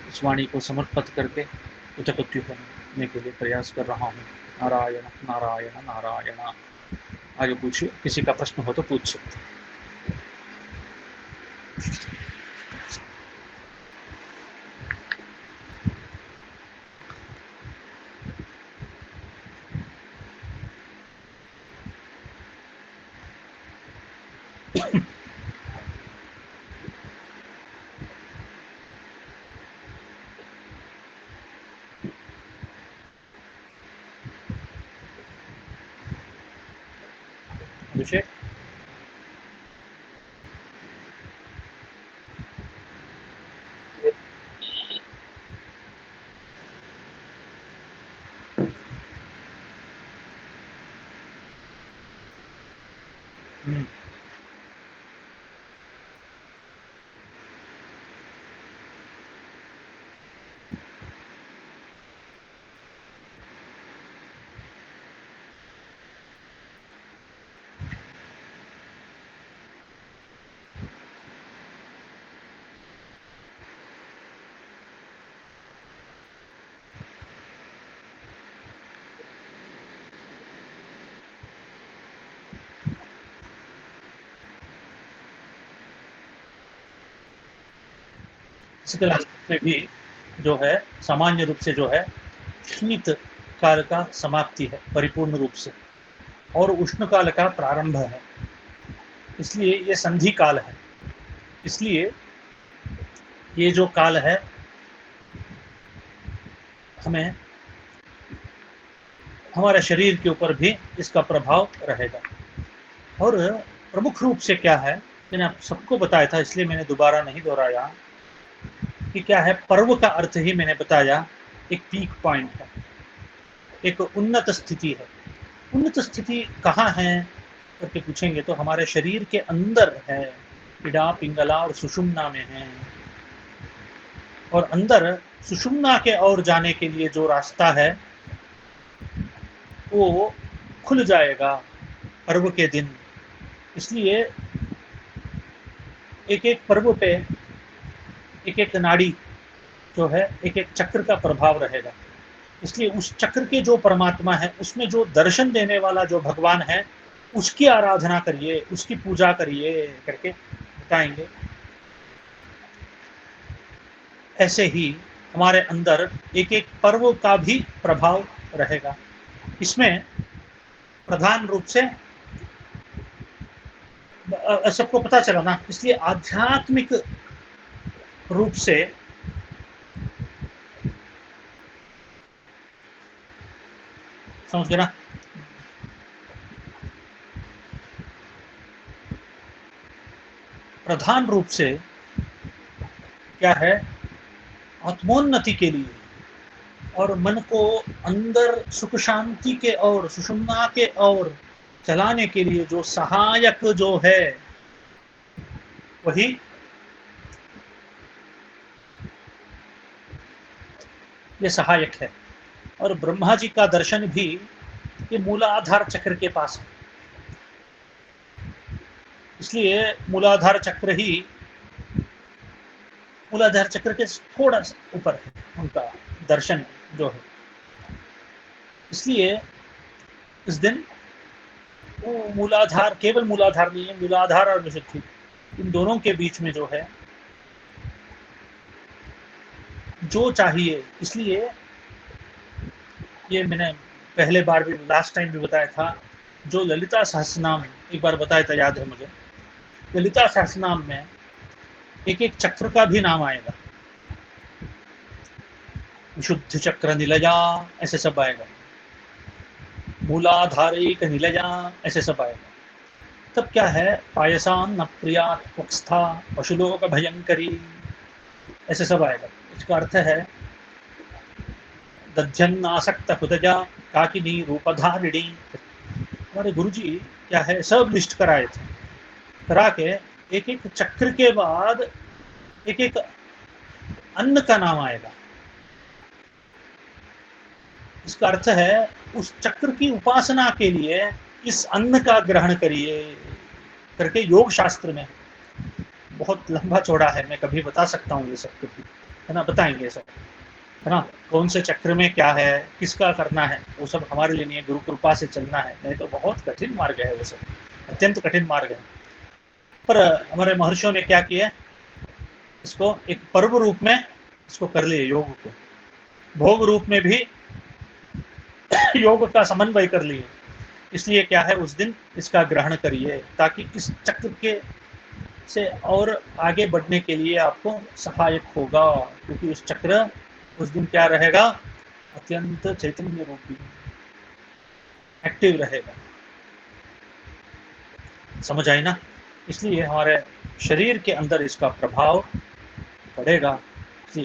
Speaker 1: उस वाणी को समर्पित करके उतपत्ति होने के लिए प्रयास कर रहा हूँ। नारायण नारायण नारायण। आगे पूछिए, किसी का प्रश्न हो तो पूछ सकते। अभिषेक, फिजिकल एस्पेक्ट में भी जो है सामान्य रूप से जो है शीत काल का समाप्ति है परिपूर्ण रूप से, और उष्ण काल का प्रारंभ है, इसलिए ये संधि काल है। इसलिए ये जो काल है हमें हमारे शरीर के ऊपर भी इसका प्रभाव रहेगा। और प्रमुख रूप से क्या है, मैंने आप सबको बताया था इसलिए मैंने दोबारा नहीं दोहराया कि क्या है। पर्व का अर्थ ही मैंने बताया, एक पीक पॉइंट है, एक उन्नत स्थिति है। उन्नत स्थिति कहाँ है करके पूछेंगे तो हमारे शरीर के अंदर है, इडा पिंगला और सुषुम्ना में है। और अंदर सुषुम्ना के ओर जाने के लिए जो रास्ता है वो खुल जाएगा पर्व के दिन। इसलिए एक एक पर्व पे एक एक नाड़ी जो है एक एक चक्र का प्रभाव रहेगा। इसलिए उस चक्र के जो परमात्मा है, उसमें जो दर्शन देने वाला जो भगवान है, उसकी आराधना करिए, उसकी पूजा करिए करके बताएंगे। ऐसे ही हमारे अंदर एक एक पर्व का भी प्रभाव रहेगा। इसमें प्रधान रूप से सबको पता चला ना, इसलिए आध्यात्मिक रूप से समझ गए ना। प्रधान रूप से क्या है, आत्मोन्नति के लिए और मन को अंदर सुख शांति के और सुषुम्ना के और चलाने के लिए जो सहायक जो है वही ये सहायक है। और ब्रह्मा जी का दर्शन भी ये मूलाधार चक्र के पास है, इसलिए मूलाधार चक्र के थोड़ा ऊपर है उनका दर्शन जो है। इसलिए इस दिन वो मूलाधार, केवल मूलाधार नहीं है, मूलाधार और विशुद्धि इन दोनों के बीच में जो है जो चाहिए। इसलिए ये मैंने पहले बार भी, लास्ट टाइम भी बताया था, जो ललिता सहस्रनाम एक बार बताया था, याद है मुझे। ललिता सहस्रनाम में एक एक चक्र का भी नाम आएगा, विशुद्ध चक्र निलया ऐसे सब आएगा, मूलाधारिक निलया ऐसे सब आएगा। तब क्या है, पायसान न प्रियात पुक्स्था पशुलोक भयंकरी ऐसे सब आएगा। इसका अर्थ है दध्यन्नासक्त हृदया काकिनी रूपधारिणी। हमारे गुरुजी क्या है सब लिस्ट कराए थे, करा के एक एक चक्र के बाद एक एक अन्न का नाम आएगा। इसका अर्थ है उस चक्र की उपासना के लिए इस अन्न का ग्रहण करिए करके योग शास्त्र में बहुत लंबा चौड़ा है, मैं कभी बता सकता हूँ ये सब कुछ, है ना, बताएंगे सब, है ना। कौन से चक्र में क्या है, किसका करना है, वो सब हमारे लिए नहीं है, गुरु कृपा से चलना है, नहीं तो बहुत कठिन मार्ग है वो सब, अत्यंत कठिन मार्ग है। पर हमारे महर्षियों ने क्या किया, इसको एक पर्व रूप में इसको कर लिए, योग को भोग रूप में भी योग का समन्वय कर लिए। इसलिए क्या है, उस दिन इसका ग्रहण करिए ताकि इस चक्र के से और आगे बढ़ने के लिए आपको सहायक होगा, क्योंकि उस चक्र उस दिन क्या रहेगा, अत्यंत चैतन्य रूपी एक्टिव रहेगा। समझ आई ना? इसलिए हमारे शरीर के अंदर इसका प्रभाव पड़ेगा,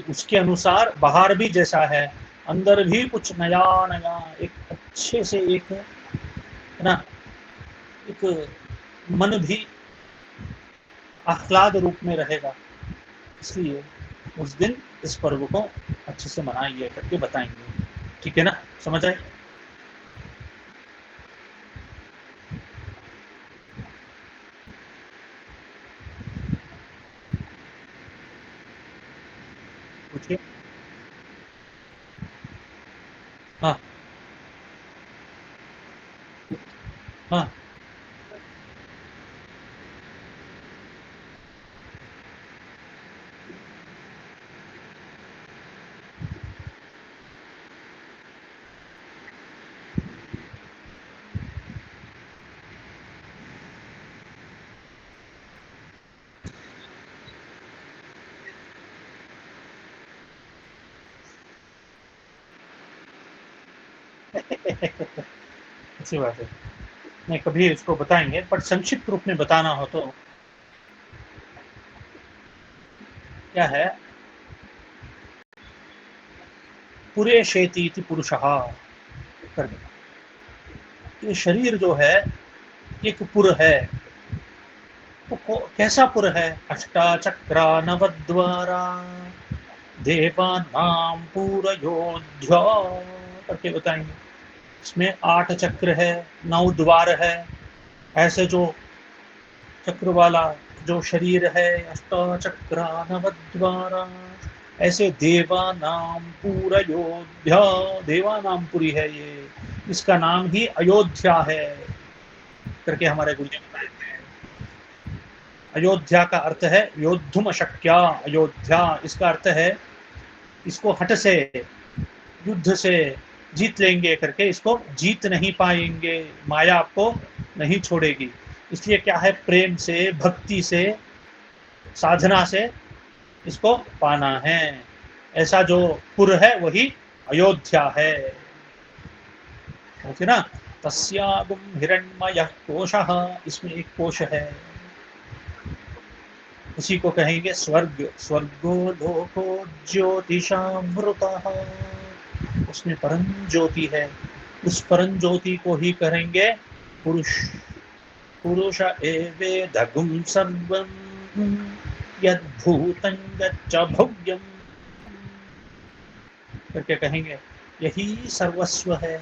Speaker 1: उसके अनुसार बाहर भी जैसा है, अंदर भी कुछ नया नया एक अच्छे से एक है ना, एक मन भी आह्लाद रूप में रहेगा। इसलिए उस दिन इस पर्व को अच्छे से मनाइए करके बताएंगे। ठीक है ना? समझ आए? पूछिए। हाँ हाँ। अच्छी बात है। नहीं, कभी इसको बताएंगे, पर संक्षिप्त रूप में बताना हो तो क्या है, पुरे शेती इति पुरुषः करके, ये शरीर जो है एक पुर है। वो कैसा पुर है? अष्टाचक्रा नवद्वारा देवानां पूरयोध्या करके बताएंगे। इसमें 8 चक्र है, 9 द्वार है। ऐसे जो चक्र वाला जो शरीर है, अष्टचक्रा नवद्वारा, ऐसे देवानां पूरयोध्या, देवानां पुरी है ये, इसका नाम ही अयोध्या है करके हमारे गुरु जी बताए थे। अयोध्या का अर्थ है योद्धुम अशक्या, अयोध्या इसका अर्थ है इसको हट से, युद्ध से जीत लेंगे करके, इसको जीत नहीं पाएंगे, माया आपको नहीं छोड़ेगी। इसलिए क्या है, प्रेम से, भक्ति से, साधना से इसको पाना है। ऐसा जो पुर है वही अयोध्या है। ओके ना? तस्यागुम हिरण्मयः कोशः, इसमें एक कोश है, उसी को कहेंगे स्वर्ग। स्वर्गो लोको ज्योतिषामृतः, उसमें परम ज्योति है, उस परम ज्योति को ही करेंगे पुरुष। पुरुष एवेदगुं सर्वं यद्भूतं यच्च भव्यं करके कहेंगे, यही सर्वस्व है,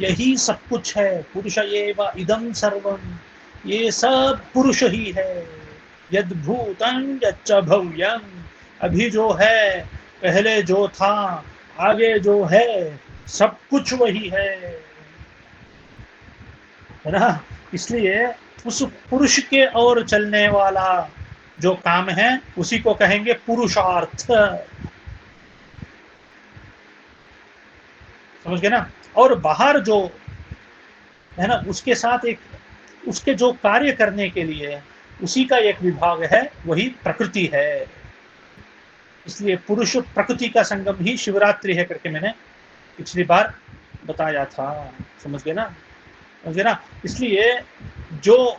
Speaker 1: यही सब कुछ है। पुरुष एव इदं सर्वं, ये सब पुरुष ही है। यद्भूतं यच्च भव्यं, अभी जो है, पहले जो था, आगे जो है, सब कुछ वही है ना? इसलिए उस पुरुष के ओर चलने वाला जो काम है उसी को कहेंगे पुरुषार्थ। समझ गए ना? और बाहर जो है ना, उसके साथ एक, उसके जो कार्य करने के लिए उसी का एक विभाग है, वही प्रकृति है। इसलिए पुरुष प्रकृति का संगम ही शिवरात्रि है करके मैंने पिछली बार बताया था। समझ गए ना? समझ गए ना? इसलिए जो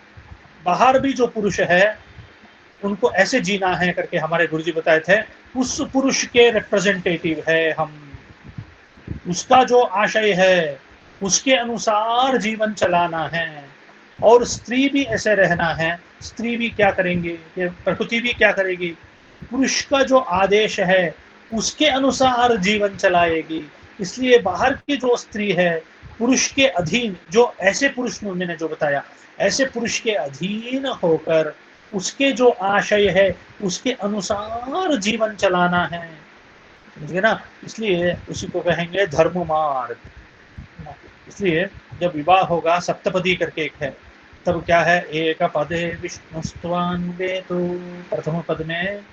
Speaker 1: बाहर भी जो पुरुष है उनको ऐसे जीना है करके हमारे गुरुजी बताए थे, उस पुरुष के रिप्रेजेंटेटिव है हम, उसका जो आशय है उसके अनुसार जीवन चलाना है। और स्त्री भी ऐसे रहना है। स्त्री भी क्या करेंगे, प्रकृति भी क्या करेगी, पुरुष का जो आदेश है उसके अनुसार जीवन चलाएगी। इसलिए बाहर की जो स्त्री है पुरुष के अधीन, जो ऐसे पुरुष मैंने जो बताया, ऐसे पुरुष के अधीन होकर उसके जो आशय है उसके अनुसार जीवन चलाना है। समझे ना? इसलिए उसी को कहेंगे धर्म मार्ग। इसलिए जब विवाह होगा, सप्तपदी करके एक है, तब क्या है, एक पदे विष्णुस्त्वान्वेतु, प्रथम पद में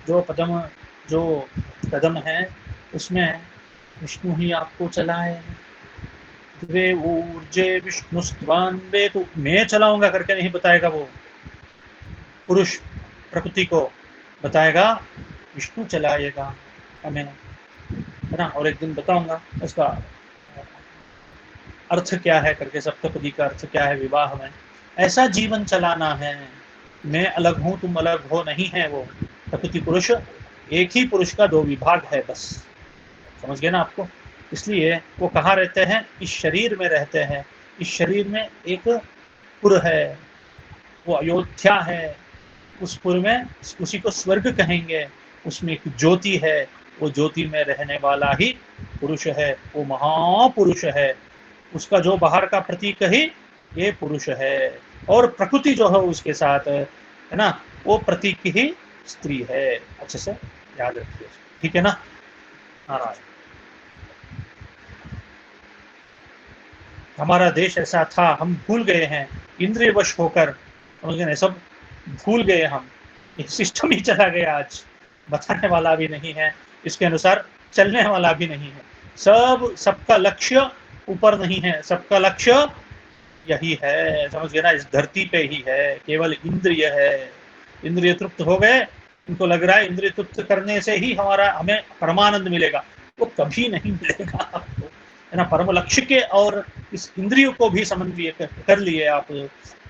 Speaker 1: जो पदम, जो कदम है उसमें विष्णु ही आपको चलाए। वे ऊर्जे विष्णुस्त्वान्वे, तो मैं चलाऊंगा करके नहीं बताएगा, वो पुरुष प्रकृति को बताएगा, विष्णु चलाएगा हमें, है ना। और एक दिन बताऊंगा उसका अर्थ क्या है करके, सप्तपदी का अर्थ क्या है विवाह में। ऐसा जीवन चलाना है, मैं अलग हूं तुम अलग हो नहीं है। वो प्रकृति पुरुष एक ही पुरुष का दो विभाग है बस, समझ गए ना आपको। इसलिए वो कहाँ रहते हैं, इस शरीर में रहते हैं। इस शरीर में एक पुर है, वो अयोध्या है, उस पुर में उसी को स्वर्ग कहेंगे। उसमें एक ज्योति है, वो ज्योति में रहने वाला ही पुरुष है, वो महापुरुष है। उसका जो बाहर का प्रतीक ही ये पुरुष है, और प्रकृति जो है उसके साथ है ना, वो प्रतीक ही स्त्री है। अच्छे से याद रखिए, ठीक है ना। नारायण। हमारा देश ऐसा था, हम भूल गए हैं, इंद्रिय वश होकर सब भूल गए हम। सिस्टम ही चला गया, आज बताने वाला भी नहीं है, इसके अनुसार चलने वाला भी नहीं है। सबका लक्ष्य ऊपर नहीं है, सबका लक्ष्य यही है, समझ गए ना। इस धरती पे ही है, केवल इंद्रिय है। इंद्रिय तृप्त हो गए, उनको लग रहा है इंद्रिय तृप्त करने से ही हमें परमानंद मिलेगा, वो कभी नहीं मिलेगा आपको, है ना। परम लक्ष्य के और इस इंद्रियों को भी समन्वय कर लिए आप,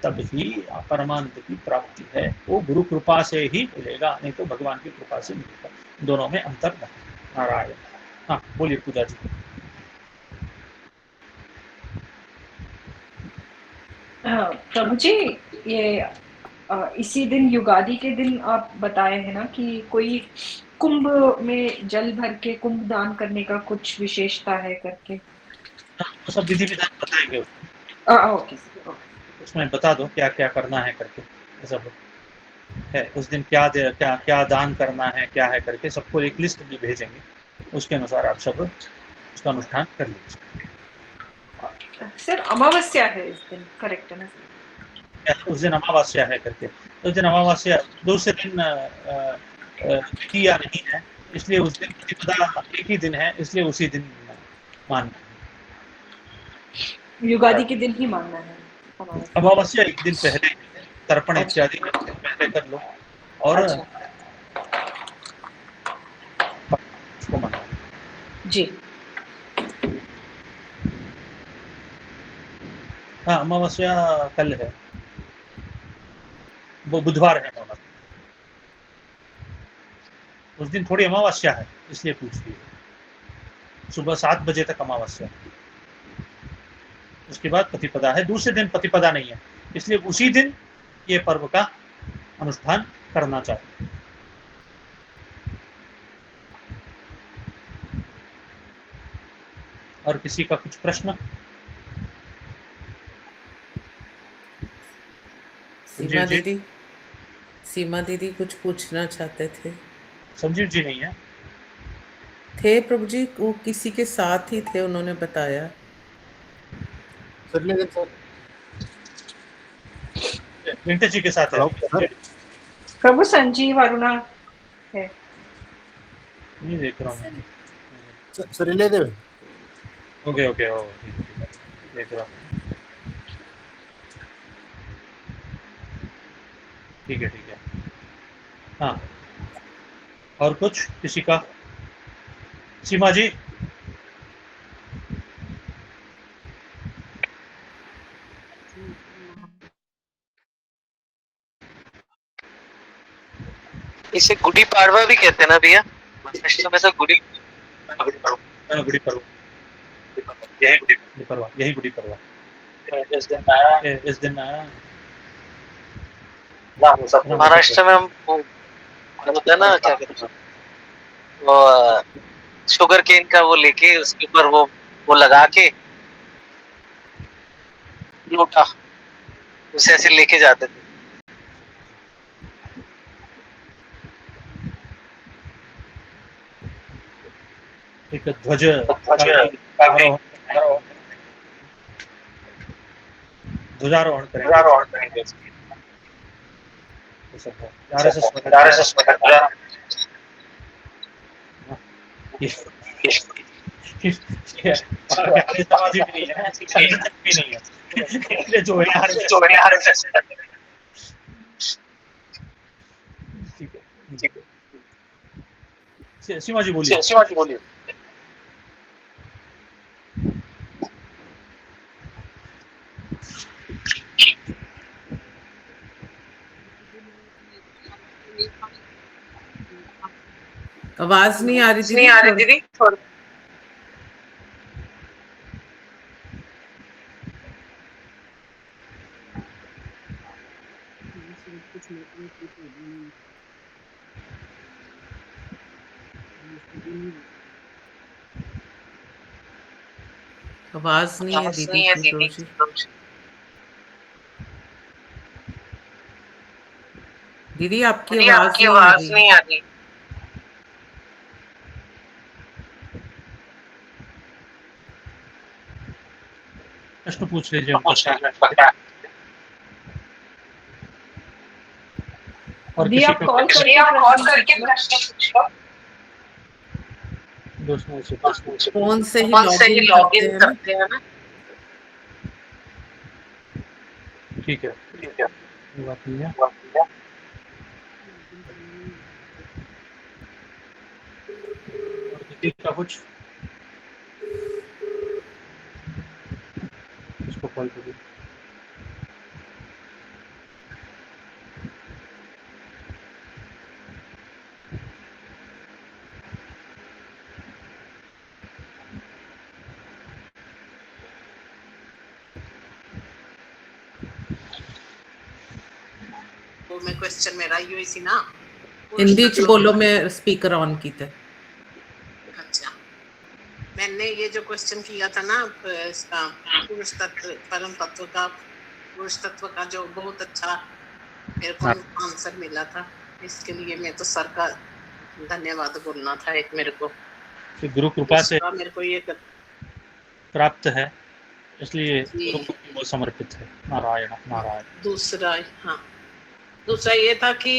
Speaker 1: तब ही परमानंद की प्राप्ति है। वो गुरु कृपा से ही मिलेगा, नहीं तो भगवान की कृपा से मिलेगा। दोनों में अंतर नहीं। नारायण। हाँ बोलिए पूजा जी।
Speaker 2: प्रभु जी, ये इसी दिन युगादि के दिन आप बताए हैं ना कि कोई कुंभ में जल भर के कुंभ दान करने का कुछ विशेषता है करके।
Speaker 1: तो सब विधि विधान बताएंगे
Speaker 2: ओके,
Speaker 1: उसमें बता दो क्या क्या करना है करके, सब है उस दिन क्या क्या क्या दान करना है क्या है करके, सबको एक लिस्ट भी भेजेंगे, उसके अनुसार आप सब उसका अनुष्ठान कर लीजिए।
Speaker 2: सर अमावस्या है इस दिन, करेक्ट है ना?
Speaker 1: उस दिन अमावस्या है करके, उस दिन अमावस्या दूसरे दिन किया नहीं है, इसलिए उस दिन प्रतिपदा एक ही दिन है, इसलिए उसी दिन मानना है।
Speaker 2: युगादि के दिन ही मानना है
Speaker 1: अमावस्या एक दिन पहले तर्पण इत्यादि पहले कर लो और उसको मनाओ
Speaker 2: जी।
Speaker 1: हाँ अमावस्या कल है, वो बुधवार है अमावस्या, उस दिन थोड़ी अमावस्या है इसलिए पूछ रही है। सुबह 7 बजे तक अमावस्या, उसके बाद प्रतिपदा है, दूसरे दिन प्रतिपदा नहीं है, इसलिए उसी दिन ये पर्व का अनुष्ठान करना चाहिए। और किसी का कुछ प्रश्न?
Speaker 3: सीमा दीदी कुछ पूछना चाहते थे।
Speaker 1: संजीव जी नहीं है?
Speaker 3: थे प्रभु जी, वो किसी के साथ ही थे, उन्होंने बताया।
Speaker 1: वेंकटेश जी के साथ है
Speaker 2: प्रभु। संजीव अरुणा है,
Speaker 1: नहीं देख रहा हूँ
Speaker 4: सरिले देव।
Speaker 1: ओके ओके देख रहा हूँ, ठीक है हाँ। और कुछ किसी का? सीमा जी
Speaker 5: इसे गुड़ी पाड़वा भी कहते हैं ना भैया, में से गुड़ी
Speaker 1: पड़वा, यही गुड़ी पड़वा इस दिन
Speaker 5: महाराष्ट्र में हम होता है ना, क्या कहते हैं वो शुगर केन का वो लेके उसके ऊपर वो लगा के लोटा उसे ऐसे लेके जाते थे।
Speaker 1: एक ध्वज ध्वजारोहण करेंगे। समाधि भी नहीं है, भी नहीं है, जो है हर ठीक है। सीमा जी बोलिए।
Speaker 3: आवाज नहीं आ रही दीदी। आवाज नहीं है दीदी की। दीदी आपकी आवाज नहीं आ रही।
Speaker 1: प्रश्न पूछ लीजिए। और
Speaker 2: दी
Speaker 1: किसी
Speaker 2: आप
Speaker 1: को
Speaker 2: कॉल करके प्रश्न पूछो।
Speaker 1: दोस्तों से
Speaker 3: फोन से ही लॉगिन करते हैं ना।
Speaker 1: ठीक है, बात नहीं है। और किसी का कुछ इसको कॉल करिए।
Speaker 3: मैं क्वेश्चन मेरा ही सी ना हिंदी च बोलो। मैं स्पीकर ऑन की थे। अच्छा, मैंने ये जो क्वेश्चन किया था ना इसका पुरुष तत्व परम तत्व का पुरुष तत्व का जो बहुत अच्छा मेरे को आंसर मिला था, इसके लिए मैं तो सर का धन्यवाद बोलना था। एक मेरे को
Speaker 1: गुरु कृपा से
Speaker 3: मेरे को ये
Speaker 1: प्राप्त है, इसलिए वो समर्पित है। नारायण नारायण। दूसरा ये था कि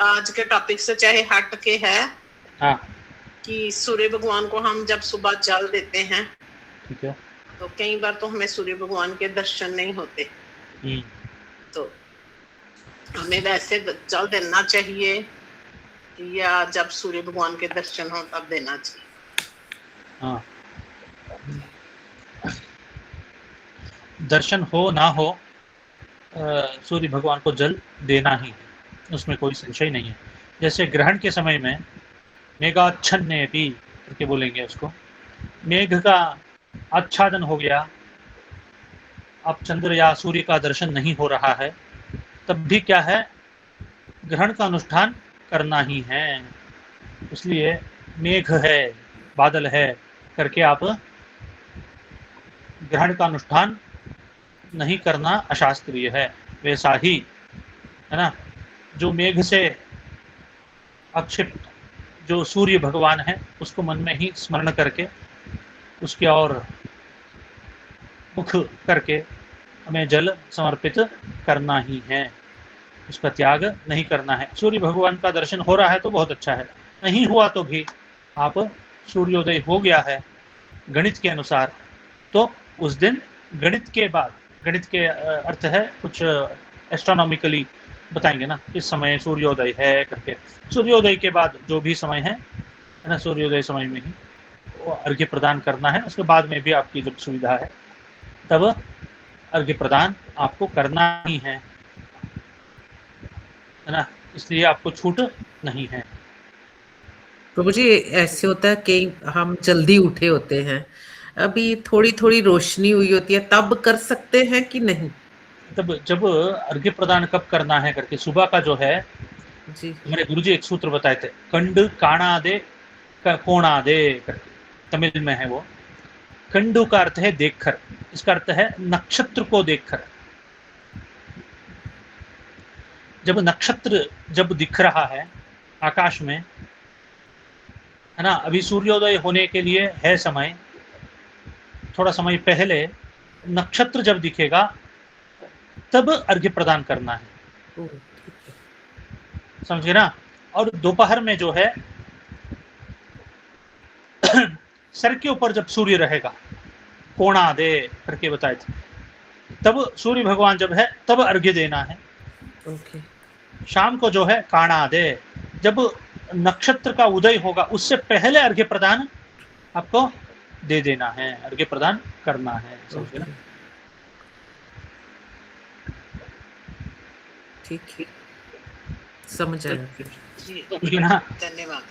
Speaker 1: आज के टॉपिक से चाहे हट के है कि सूर्य भगवान को हम जब सुबह जल देते हैं, ठीक है,
Speaker 3: तो कई बार तो हमें सूर्य भगवान के दर्शन नहीं होते, तो हमें वैसे जल देना चाहिए या जब सूर्य भगवान के दर्शन हो तब देना चाहिए?
Speaker 1: दर्शन हो ना हो, सूर्य भगवान को जल देना ही है, उसमें कोई संशय नहीं है। जैसे ग्रहण के समय में मेघाच्छन्नेपि करके बोलेंगे उसको, मेघ का आच्छादन हो गया, अब चंद्र या सूर्य का दर्शन नहीं हो रहा है, तब भी क्या है, ग्रहण का अनुष्ठान करना ही है। इसलिए मेघ है, बादल है करके आप ग्रहण का अनुष्ठान नहीं करना अशास्त्रीय है। वैसा ही है ना, जो मेघ से अक्षिप्त जो सूर्य भगवान है, उसको मन में ही स्मरण करके उसके और मुख करके हमें जल समर्पित करना ही है, उसका त्याग नहीं करना है। सूर्य भगवान का दर्शन हो रहा है तो बहुत अच्छा है, नहीं हुआ तो भी आप सूर्योदय हो गया है गणित के अनुसार, तो उस दिन गणित के बाद, गणित के अर्थ है कुछ एस्ट्रोनॉमिकली बताएंगे ना, इस समय सूर्योदय है करके, सूर्योदय के बाद जो भी समय है ना, सूर्योदय समय में ही वो अर्घ्य प्रदान करना है। उसके बाद में भी आपकी जब सुविधा है तब अर्घ्य प्रदान आपको करना ही है ना, इसलिए आपको छूट नहीं है।
Speaker 3: प्रभु जी ऐसे होता है कि हम जल्दी उठे होते हैं, अभी थोड़ी थोड़ी रोशनी हुई होती है, तब कर सकते हैं कि नहीं? तब
Speaker 1: जब अर्घ्य प्रदान कब करना है करके, सुबह का जो है
Speaker 3: जी,
Speaker 1: मेरे गुरुजी एक सूत्र बताए थे, कंड काणादे कोणादे करके, तमिल में है वो। कंडु का अर्थ है देखकर, इसका अर्थ है नक्षत्र को देखकर। जब नक्षत्र जब दिख रहा है आकाश में, है ना, अभी सूर्योदय होने के लिए है समय, थोड़ा समय पहले नक्षत्र जब दिखेगा तब अर्घ्य प्रदान करना है, समझे ना। और दोपहर में जो है सर के ऊपर जब सूर्य रहेगा, कोणा दे करके बताए थे, तब सूर्य भगवान जब है तब अर्घ्य देना है।
Speaker 6: ओके।
Speaker 1: शाम को जो है काणा दे, जब नक्षत्र का उदय होगा उससे पहले अर्घ्य प्रदान आपको दे देना है, अर्घ्य प्रदान करना है, समझे ना?
Speaker 6: ठीक है, समझ आया।
Speaker 1: समझे ना?
Speaker 3: धन्यवाद।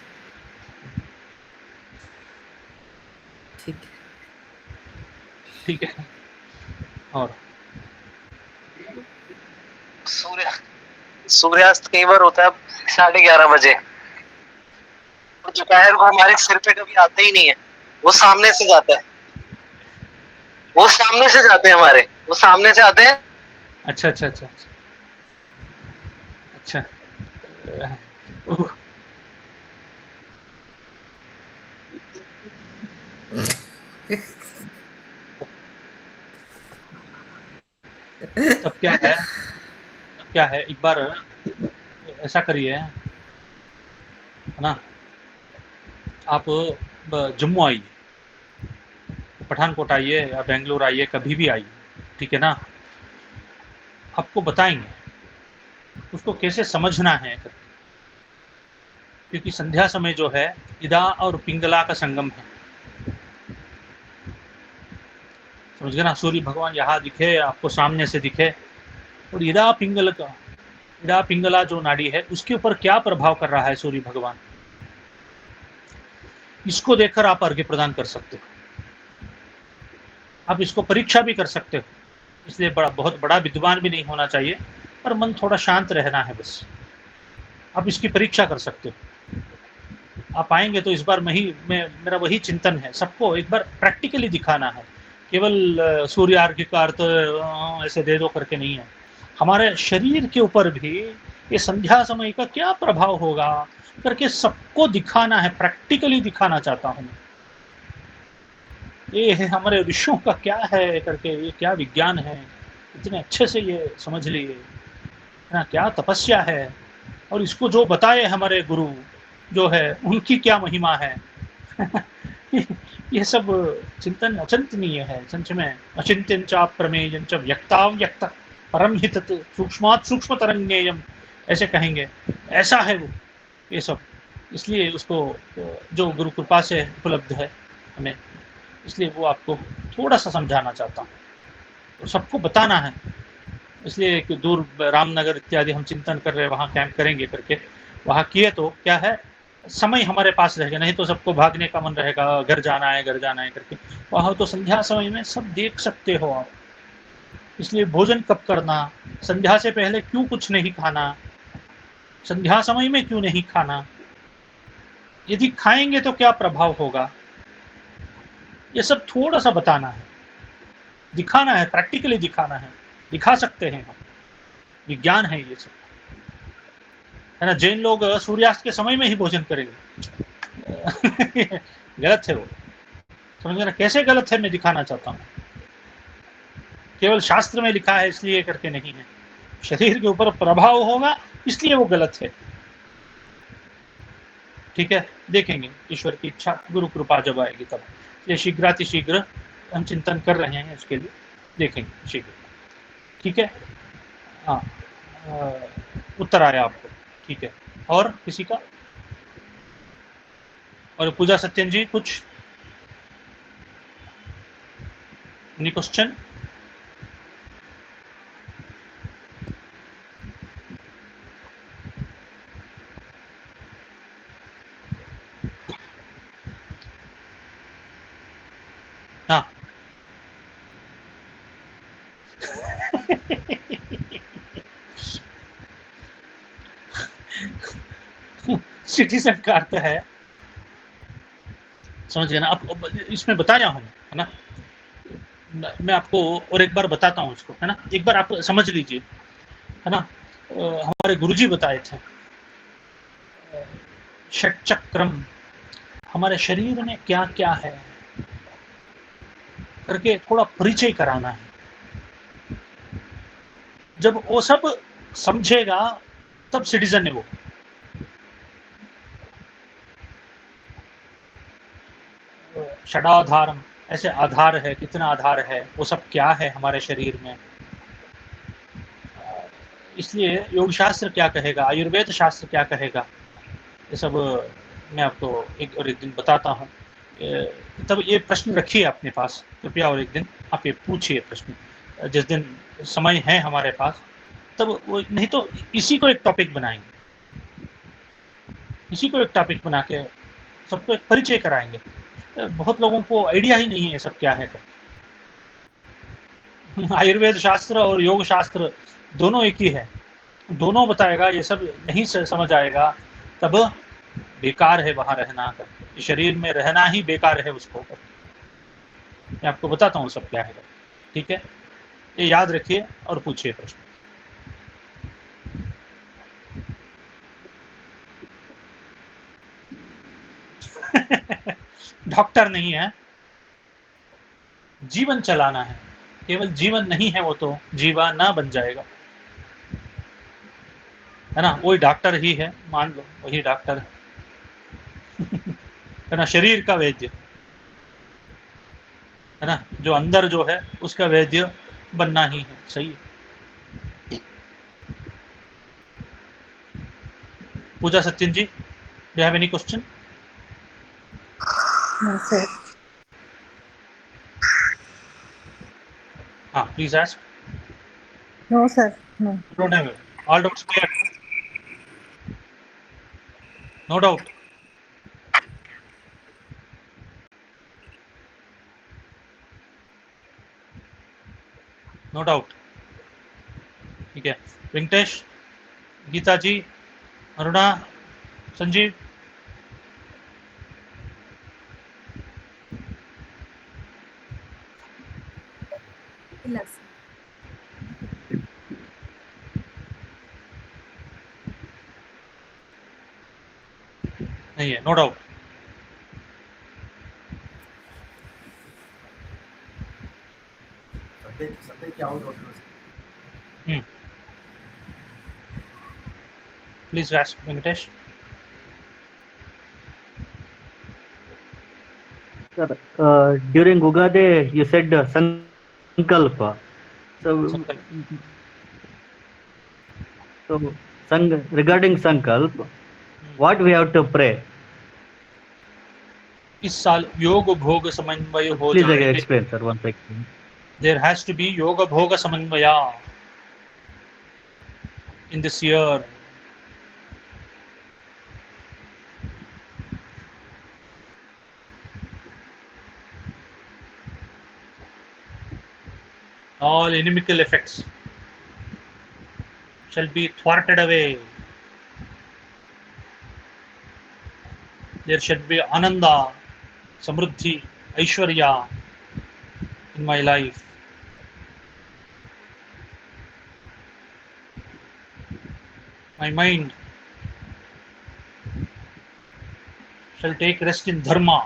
Speaker 6: ठीक
Speaker 1: ठीक है। और
Speaker 5: सूर्यास्त कई बार होता है 11:30 बजे, और दोपहर को हमारे सिर पे कभी आता ही नहीं है, वो सामने से जाता है, वो सामने से जाते हैं हमारे, वो सामने से आते हैं।
Speaker 1: अच्छा अच्छा अच्छा अच्छा। तब क्या है, एक बार ऐसा करिए, है ना, आप जम्मू आइए, पठानकोट आइए या बेंगलोर आइए, कभी भी आइए, ठीक है ना, आपको बताएंगे उसको कैसे समझना है, क्योंकि संध्या समय जो है इदा और पिंगला का संगम है, समझ गए ना? सूर्य भगवान यहाँ दिखे, आपको सामने से दिखे, और इदा पिंगला जो नाड़ी है उसके ऊपर क्या प्रभाव कर रहा है सूर्य भगवान, इसको देखकर आप अर्घ्य प्रदान कर सकते हो, आप इसको परीक्षा भी कर सकते हो। इसलिए बहुत बड़ा विद्वान भी नहीं होना चाहिए, पर मन थोड़ा शांत रहना है बस, आप इसकी परीक्षा कर सकते हो। आप आएंगे तो इस बार मेरा वही चिंतन है, सबको एक बार प्रैक्टिकली दिखाना है, केवल सूर्य अर्घ्य का अर्थ ऐसे दे दो करके नहीं है, हमारे शरीर के ऊपर भी ये संध्या समय का क्या प्रभाव होगा करके सबको दिखाना है, प्रैक्टिकली दिखाना चाहता हूं। ये हमारे ऋषियों का क्या है करके, ये क्या विज्ञान है, इतने अच्छे से ये समझ लिए ना, क्या तपस्या है, और इसको जो बताए हमारे गुरु जो है उनकी क्या महिमा है। ये सब चिंतन अचिंतनीय है, सच में। अचिंत्यं च प्रमेयं च व्यक्ताव्यक्त परम हि तत् सूक्ष्मात् सूक्ष्म तरंगेयम, ऐसे कहेंगे, ऐसा है वो ये सब। इसलिए उसको जो गुरु कृपा से उपलब्ध है हमें, इसलिए वो आपको थोड़ा सा समझाना चाहता हूँ, तो सबको बताना है। इसलिए कि दूर रामनगर इत्यादि हम चिंतन कर रहे हैं, वहाँ कैंप करेंगे करके, वहाँ किए तो क्या है, समय हमारे पास रहेगा, नहीं तो सबको भागने का मन रहेगा, घर जाना है करके। वहाँ तो संध्या समय में सब देख सकते हो आप। इसलिए भोजन कब करना, संध्या से पहले क्यों कुछ नहीं खाना, संध्या समय में क्यों नहीं खाना, यदि खाएंगे तो क्या प्रभाव होगा, ये सब थोड़ा सा बताना है, दिखाना है, प्रैक्टिकली दिखाना है, दिखा सकते हैं हम, विज्ञान है ये सब, है ना। जैन लोग सूर्यास्त के समय में ही भोजन करेंगे। गलत है वो, समझ ना, कैसे गलत है मैं दिखाना चाहता हूँ। केवल शास्त्र में लिखा है इसलिए करके नहीं है, शरीर के ऊपर प्रभाव होगा इसलिए वो गलत है। ठीक है, देखेंगे ईश्वर की इच्छा, गुरु कृपा जब आएगी तब। ये शीघ्रातिशीघ्र हम चिंतन कर रहे हैं, उसके लिए देखेंगे शीघ्र। ठीक है, हाँ, उत्तर आया आपको? ठीक है, और किसी का? और पूजा सत्यन जी कुछ एनी क्वेश्चन? हाँ। सिटीजन का अर्थ है, समझ गए ना? अब इसमें बताया हूं, है ना, मैं आपको और एक बार बताता हूं इसको, है ना, एक बार आप समझ लीजिए, है ना। हमारे गुरुजी बताए थे षट्चक्रम हमारे शरीर में क्या क्या है करके थोड़ा परिचय कराना है। जब वो सब समझेगा तब सिटीजन है वो। षडाधारम, ऐसे आधार है, कितना आधार है, वो सब क्या है हमारे शरीर में। इसलिए योग शास्त्र क्या कहेगा, आयुर्वेद शास्त्र क्या कहेगा, ये सब मैं आपको एक दिन बताता हूँ। तब ये प्रश्न रखिए अपने पास कृपया, और एक दिन आप ये पूछिए प्रश्न, जिस दिन समय है हमारे पास तब वो, नहीं तो इसी को एक टॉपिक बनाएंगे, इसी को एक टॉपिक बना के सबको एक परिचय कराएंगे। बहुत लोगों को आइडिया ही नहीं है सब क्या है। आयुर्वेद शास्त्र और योग शास्त्र दोनों एक ही है, दोनों बताएगा, ये सब नहीं समझ आएगा तब बेकार है वहां रहना, शरीर में रहना ही बेकार है उसको। मैं आपको बताता हूँ सब क्या है, ठीक है? ये याद रखिए और पूछिए प्रश्न। डॉक्टर नहीं है, जीवन चलाना है, केवल जीवन नहीं है, वो तो जीवन ना बन जाएगा, है ना? वही डॉक्टर ही है, मान लो वही डॉक्टर है ना, शरीर का वैद्य है ना, जो अंदर जो है उसका वैद्य बनना ही है, सही है। Pooja Satyan ji, do you have any question?
Speaker 2: No, sir.
Speaker 1: हाँ, please ask.
Speaker 2: No, sir. No.
Speaker 1: Don't have all doubts clear? No doubt? No doubt, ठीक है। वेंकटेश, गीता जी, अरुणा, संजीव, नहीं है, नो डाउट।
Speaker 4: संडे क्या हो doctor?
Speaker 1: Please ask Venkatesh.
Speaker 7: Sir, during Ugadi, you said Sankalpa. So, regarding Sankalp, what we have to pray?
Speaker 1: इस साल योग भोग समन्वय हो
Speaker 7: Please
Speaker 1: जाए।
Speaker 7: explain, sir, once again.
Speaker 1: There has to be yoga bhoga samannvaya in this year. All inimical effects shall be thwarted away. There should be ananda, samruddhi, aishwarya in my life. My mind shall take rest in dharma.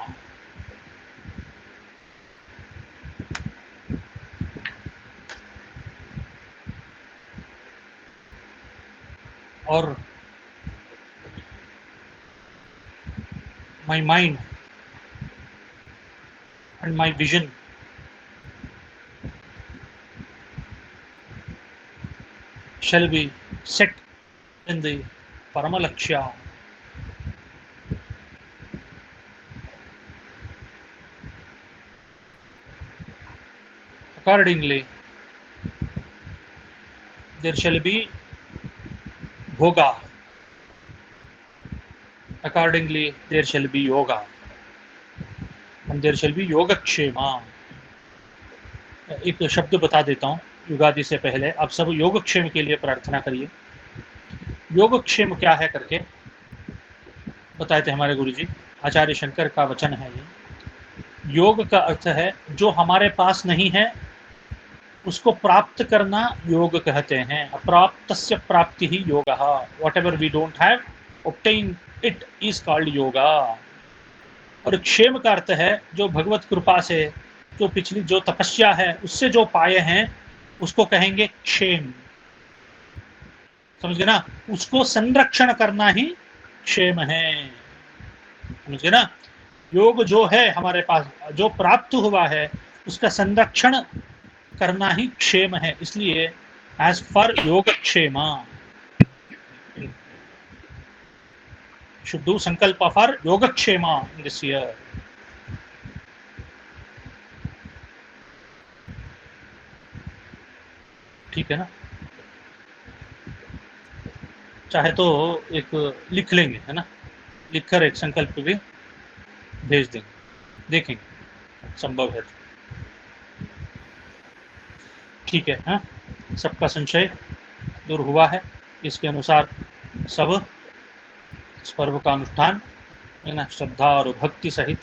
Speaker 1: Or my mind and my vision shall be set in the Paramalakshya. Accordingly, there shall be bhoga. Accordingly, there shall be yoga. And there shall be योगक्षेमा। एक शब्द बता देता हूँ युगादि से पहले, आप सब योगक्षेम के लिए प्रार्थना करिए। योगक्षेम क्या है करके बताए थे हमारे गुरुजी, आचार्य शंकर का वचन है ये। योग का अर्थ है जो हमारे पास नहीं है उसको प्राप्त करना योग कहते हैं। अप्राप्तस्य प्राप्ति ही योगः। Whatever we don't have, obtain it is called yoga. और क्षेम का अर्थ है जो भगवत कृपा से, जो पिछली जो तपस्या है उससे जो पाए हैं उसको कहेंगे क्षेम। समझ गए ना? उसको संरक्षण करना ही क्षेम है, समझ गए ना? योग जो है हमारे पास, जो प्राप्त हुआ है, उसका संरक्षण करना ही क्षेम है। इसलिए एज फॉर योगक्षेम should do sankalpa for yogakshema in this year. ठीक है ना? चाहे तो एक लिख लेंगे, है ना, लिखकर एक संकल्प भी भेज देंगे, देखेंगे संभव है तो। ठीक है, हाँ, सबका संशय दूर हुआ है। इसके अनुसार सब इस पर्व का अनुष्ठान है ना, श्रद्धा और भक्ति सहित,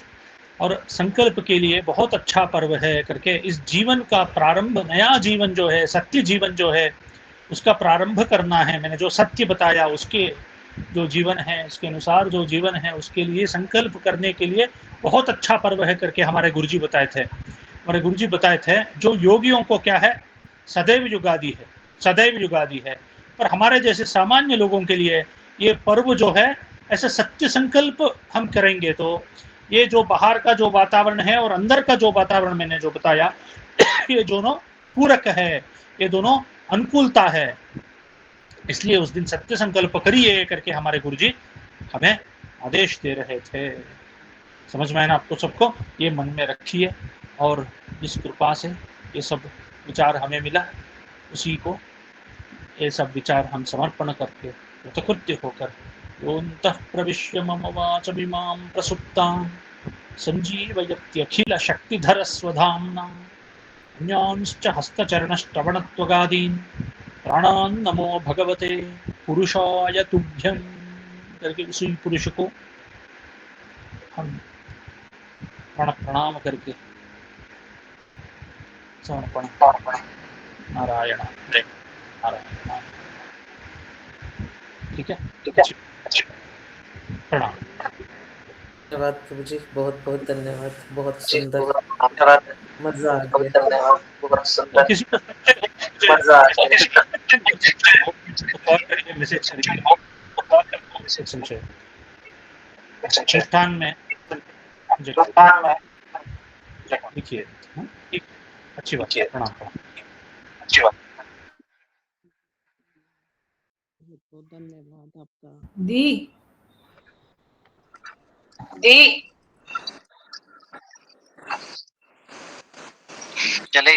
Speaker 1: और संकल्प के लिए बहुत अच्छा पर्व है करके इस जीवन का प्रारंभ, नया जीवन जो है, सत्य जीवन जो है, उसका प्रारंभ करना है। मैंने जो सत्य बताया उसके जो जीवन है, इसके अनुसार जो जीवन है, उसके लिए संकल्प करने के लिए बहुत अच्छा पर्व है करके हमारे गुरुजी बताए थे। हमारे गुरुजी बताए थे जो योगियों को क्या है, सदैव युगादि है, सदैव युगादि है। पर हमारे जैसे सामान्य लोगों के लिए ये पर्व जो है, ऐसे सत्य संकल्प हम करेंगे तो ये जो बाहर का जो वातावरण है और अंदर का जो वातावरण मैंने जो बताया, ये दोनों पूरक है, ये दोनों अनुकूलता है। इसलिए उस दिन सत्य संकल्प करिए करके हमारे गुरुजी हमें आदेश दे रहे थे। समझ में आया ना आपको सबको? ये मन में रखिए, और इस कृपा से ये सब विचार हमें मिला, उसी को ये सब विचार हम समर्पण करके कृतकृत्य होकर योऽन्तः प्रविश्य मम वाचमिमां प्रसुप्तां सञ्जीवयत्यखिल शक्तिधरस्वधाम्ना अन्यांश्च हस्तचरणश्रवणत्वगादीन् प्राणान् नमो भगवते पुरुषाय तुभ्यं करके उसी पुरुष को हम प्रणाम करके समर्पण। नारायण नारायण। ठीक है, प्रणाम।
Speaker 6: धन्यवाद प्रभु जी, बहुत बहुत धन्यवाद, बहुत सुंदर, मजा आ गया।
Speaker 1: किसी को मैसेज करिए अनुष्ठान में लिखिए। अच्छी बात, प्रणाम। अच्छी बात,
Speaker 6: बहुत धन्यवाद आपका।
Speaker 2: दी
Speaker 5: चले